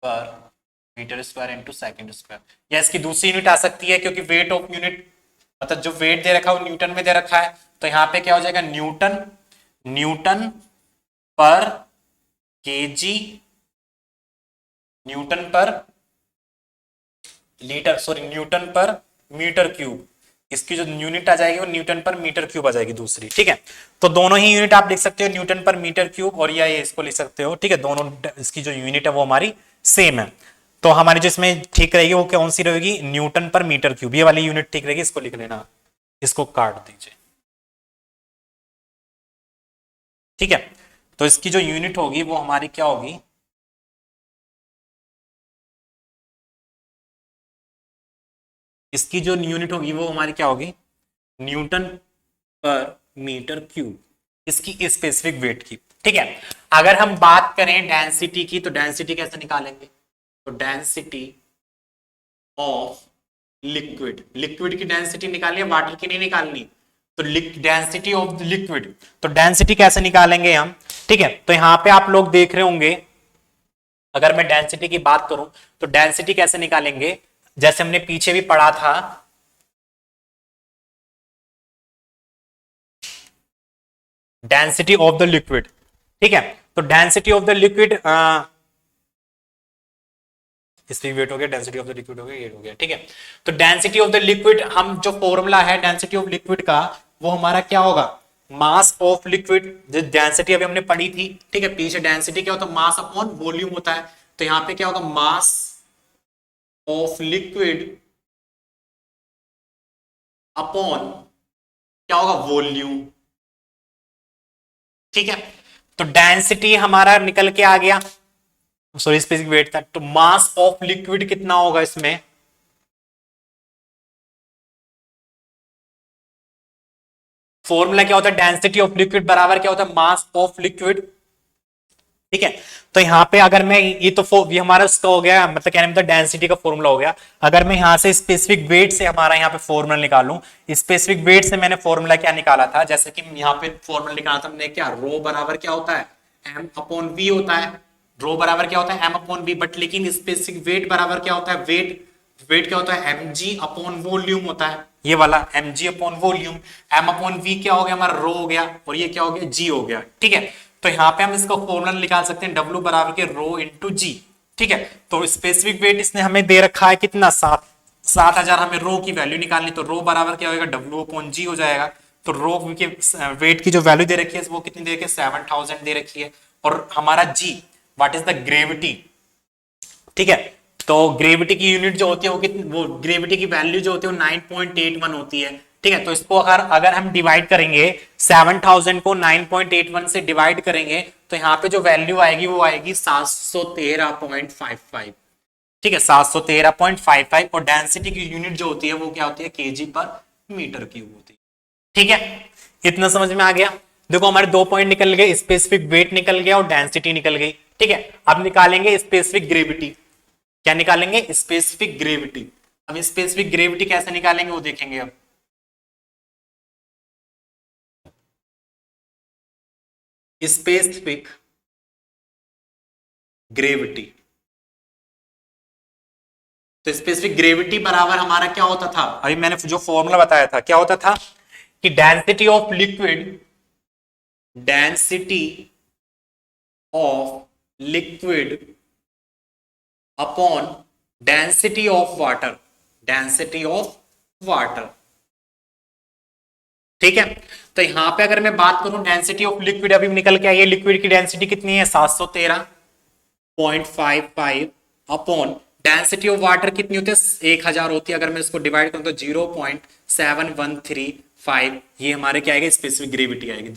[SPEAKER 1] per metre square into second square, या इसकी दूसरी यूनिट आ सकती है क्योंकि वेट ऑफ यूनिट मतलब जो वेट दे रखा है वो न्यूटन में दे रखा है, तो यहां पे क्या हो जाएगा न्यूटन पर केजी न्यूटन पर litre sorry Newton per metre cube. इसकी जो यूनिट आ जाएगी वो न्यूटन पर मीटर क्यूब आ जाएगी दूसरी। ठीक है, तो दोनों ही यूनिट आप लिख सकते हो न्यूटन पर मीटर क्यूब और या ये इसको लिख सकते हो। ठीक है, दोनों इसकी जो यूनिट है वो हमारी सेम है। तो हमारी जो इसमें ठीक रहेगी वो कौन सी रहेगी न्यूटन पर मीटर क्यूब, ये वाली यूनिट ठीक रहेगी, इसको लिख लेना, इसको काट दीजिए। ठीक है, तो इसकी जो यूनिट होगी वो हमारी क्या होगी इसकी जो यूनिट होगी वो हमारी क्या होगी न्यूटन पर मीटर क्यूब, इसकी स्पेसिफिक वेट की। ठीक है, अगर हम बात करें डेंसिटी की तो डेंसिटी कैसे निकालेंगे, तो डेंसिटी ऑफ लिक्विड की डेंसिटी निकालनी है, वाटर की नहीं निकालनी। तो डेंसिटी ऑफ लिक्विड, तो डेंसिटी कैसे निकालेंगे हम। ठीक है, तो यहां पे आप लोग देख रहे होंगे अगर मैं डेंसिटी की बात करूं तो डेंसिटी कैसे निकालेंगे, जैसे हमने पीछे भी पढ़ा था डेंसिटी ऑफ द लिक्विड। ठीक है, तो डेंसिटी ऑफ द लिक्विड इसकी वेट हो गया, डेंसिटी ऑफ द लिक्विड हो गया, ये हो गया। ठीक है, तो डेंसिटी ऑफ द लिक्विड हम जो फॉर्मूला है डेंसिटी ऑफ लिक्विड का वो हमारा क्या होगा मास ऑफ लिक्विड, जो डेंसिटी अभी हमने पढ़ी थी। ठीक है, पीछे डेंसिटी क्या होता है मास अपॉन वॉल्यूम होता है, तो यहां पे क्या होगा मास ऑफ लिक्विड अपॉन क्या होगा वॉल्यूम। ठीक है, तो डेंसिटी हमारा निकल के आ गया, सॉरी स्पेसिफिक वेट था, तो मास ऑफ लिक्विड कितना होगा इसमें फॉर्मूला क्या होता है डेंसिटी ऑफ लिक्विड बराबर क्या होता है मास ऑफ लिक्विड। ठीक है, तो यहां पे अगर मैं ये तो ये हमारा उसका हो गया मतलब कहने मतलब डेंसिटी का फॉर्मूला हो गया। अगर मैं यहां से स्पेसिफिक वेट से हमारा यहाँ पे फॉर्मूला निकालूं, स्पेसिफिक वेट से मैंने फॉर्मूला क्या निकाला था, जैसे कि यहाँ पे फॉर्मूला निकाला था हमने क्या रो बराबर क्या होता है एम अपॉन वी होता है, रो बराबर क्या होता है एम अपॉन वी, बट लेकिन स्पेसिफिक वेट बराबर क्या होता है वेट क्या होता है एम जी अपॉन वॉल्यूम होता है, ये वाला m g upon volume. M upon v क्या हो गया हमारा रो हो गया और ये क्या हो गया जी हो गया। ठीक है, तो यहां पे हम इसका फॉर्मूला निकाल सकते हैं W बराबर के रो इंटू जी। ठीक है, तो स्पेसिफिक वेट इसने हमें दे रखा है कितना 7,000, हमें रो की वैल्यू निकालनी, तो रो बराबर क्या होगा W अपॉन जी हो जाएगा। तो रो के वेट की जो वैल्यू दे रखी है वो कितनी दे रखी है 7,000 दे रखी है, और हमारा जी व्हाट इज द ग्रेविटी। ठीक है, तो ग्रेविटी की यूनिट जो होती है वो कितनी वो ग्रेविटी की वैल्यू जो होती है वो 9.81 होती है। ठीक है, तो इसको अगर हम डिवाइड करेंगे 7,000 को 9.81 से डिवाइड करेंगे तो यहाँ पे जो वैल्यू आएगी वो आएगी 713.55। ठीक है, 713.55, और डेंसिटी की यूनिट जो होती है वो क्या होती है केजी पर मीटर क्यूब होती है। ठीक है, इतना समझ में आ गया। देखो हमारे 2 पॉइंट निकल गए, स्पेसिफिक वेट निकल गया और डेंसिटी निकल गई। ठीक है, अब निकालेंगे स्पेसिफिक ग्रेविटी। क्या निकालेंगे स्पेसिफिक ग्रेविटी। अब स्पेसिफिक ग्रेविटी कैसे निकालेंगे वो देखेंगे। अब स्पेसिफिक ग्रेविटी, तो स्पेसिफिक ग्रेविटी बराबर हमारा क्या होता था अभी मैंने जो फॉर्मूला बताया था क्या होता था कि density of liquid upon density of water. ठीक है, तो यहां पे अगर मैं बात करूं डेंसिटी ऑफ लिक्विड अभी निकल के आई है, लिक्विड की डेंसिटी कितनी है 713.55 अपॉन डेंसिटी ऑफ वाटर कितनी होती है 1,000 होती है। अगर मैं इसको डिवाइड करूं तो 0.7135 ये हमारे क्या आएगा स्पेसिफिक ग्रेविटी आएगी।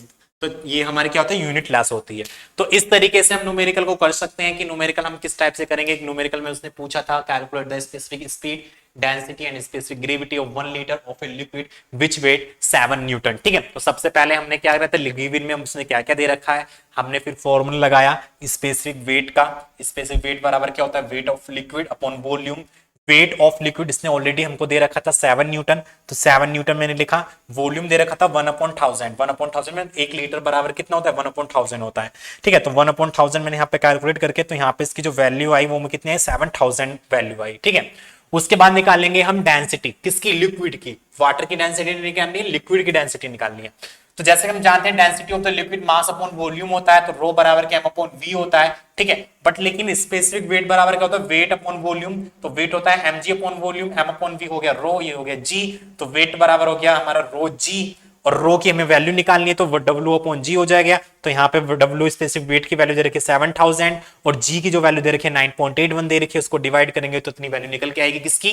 [SPEAKER 1] तो ये हमारी क्या होता है, यूनिट लेस होती है। तो इस तरीके से हम न्यूमेरिकल को कर सकते हैं कि न्यूमेरिकल हम किस टाइप से करेंगे। न्यूमेरिकल में उसने पूछा था calculate the specific speed density and specific gravity of 1 litre of a liquid which weight 7 newton. ठीक है, तो सबसे पहले हमने क्या करा था, लिक्विड में उसने क्या क्या दे रखा है, हमने फिर फॉर्मूला लगाया स्पेसिफिक वेट का। स्पेसिफिक वेट बराबर क्या होता है, weight of liquid upon volume. Wait of liquid इसने ऑलरेडी हमको दे रखा था 7 न्यूटन, तो 7 न्यूटन मैंने लिखा। वॉल्यूम दे रखा था 1/1000। 1/1000 में 1 लीटर बराबर कितना होता है, 1/1000 होता है। ठीक है, तो 1/1000 मैंने यहाँ पे कैलकुलेट करके, तो यहाँ पे इसकी जो वैल्यू आई वो कितनी है, 7000 वैल्यू आई। ठीक है, उसके बाद निकालेंगे हम डेंसिटी किसकी, लिक्विड की। वाटर की डेंसिटी निकालनी है, लिक्विड की डेंसिटी निकालनी है। तो जैसे कि हम जानते हैं density of the liquid mass upon volume होता है, तो रो बराबर क्या, एम अपॉन वी होता है। ठीक है, बट लेकिन स्पेसिफिक वेट बराबर क्या होता है, वेट अपॉन वॉल्यूम। तो वेट होता है mg upon volume, m upon v हो गया रो, ये हो गया g। तो वेट बराबर हो गया हमारा रो g, और रो की हमें वैल्यू निकालनी है, तो W अपॉन जी हो जाएगा। तो यहाँ पे W स्पेसिफिक वेट की वैल्यू दे रखी है 7000, और g की जो वैल्यू दे रखी है 9.81 दे रखी है, उसको डिवाइड करेंगे तो इतनी वैल्यू निकल के आएगी किसकी,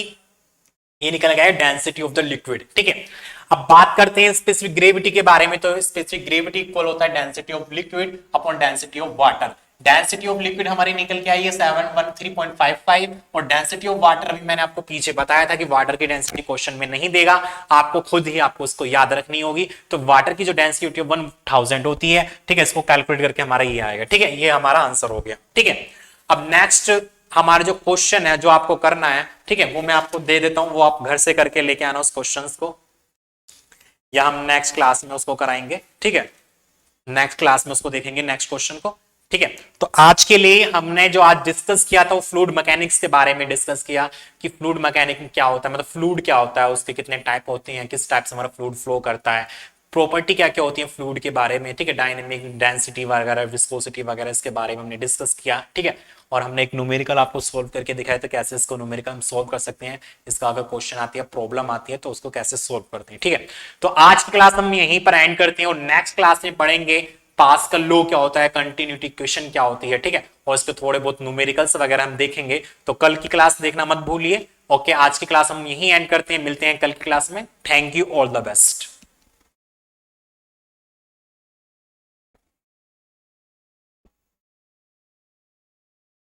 [SPEAKER 1] ये निकल गया है डेंसिटी ऑफ द लिक्विड। ठीक है, अब बात करते हैं स्पेसिफिक ग्रेविटी के बारे में। तो स्पेसिफिक ग्रेविटी इक्वल होता है density of liquid upon density of water. Density of liquid हमारी निकल के आई है 713.55, और डेंसिटी ऑफ वाटर अभी मैंने आपको पीछे बताया था कि वाटर की डेंसिटी क्वेश्चन में नहीं देगा, आपको खुद ही आपको उसको याद रखनी होगी। तो वाटर की जो डेंसिटी 1000 होती है। ठीक है, इसको कैलकुलेट करके हमारा ये आएगा। ठीक है, ये हमारा आंसर हो गया। ठीक है, अब नेक्स्ट हमारा जो क्वेश्चन है जो आपको करना है, ठीक है, वो मैं आपको दे देता हूं, वो आप घर से करके लेके आना उस क्वेश्चंस को, या हम नेक्स्ट क्लास में उसको कराएंगे। ठीक है, नेक्स्ट क्लास में उसको देखेंगे नेक्स्ट क्वेश्चन को। ठीक है, तो आज के लिए हमने जो आज डिस्कस किया था वो फ्लूइड मैकेनिक्स के बारे में डिस्कस किया कि फ्लूइड मैकेनिक्स क्या होता है, मतलब फ्लूइड क्या होता है, उसके कितने टाइप होते हैं, किस टाइप से हमारा फ्लूइड फ्लो करता है, प्रॉपर्टी क्या क्या होती है फ्लूइड के बारे में। ठीक है, डायनेमिक, डेंसिटी वगैरह, विस्कोसिटी वगैरह, इसके बारे में हमने डिस्कस किया। ठीक है, और हमने एक न्यूमेरिकल आपको सोल्व करके दिखाया था कैसे इसको न्यूमेरिकल हम सोल्व कर सकते हैं। इसका अगर क्वेश्चन आती है, प्रॉब्लम आती है, तो उसको कैसे सोल्व करते हैं। ठीक है, तो आज की क्लास हम यहीं पर एंड करते हैं, और नेक्स्ट क्लास में पढ़ेंगे पास्कल लॉ क्या होता है, कंटिन्यूटी इक्वेशन क्या होती है। ठीक है, और इसके थोड़े बहुत न्यूमेरिकल्स वगैरह हम देखेंगे। तो कल की क्लास देखना मत भूलिए। ओके, आज की क्लास हम यहीं एंड करते हैं, मिलते हैं कल की क्लास में। Thank you, all the best.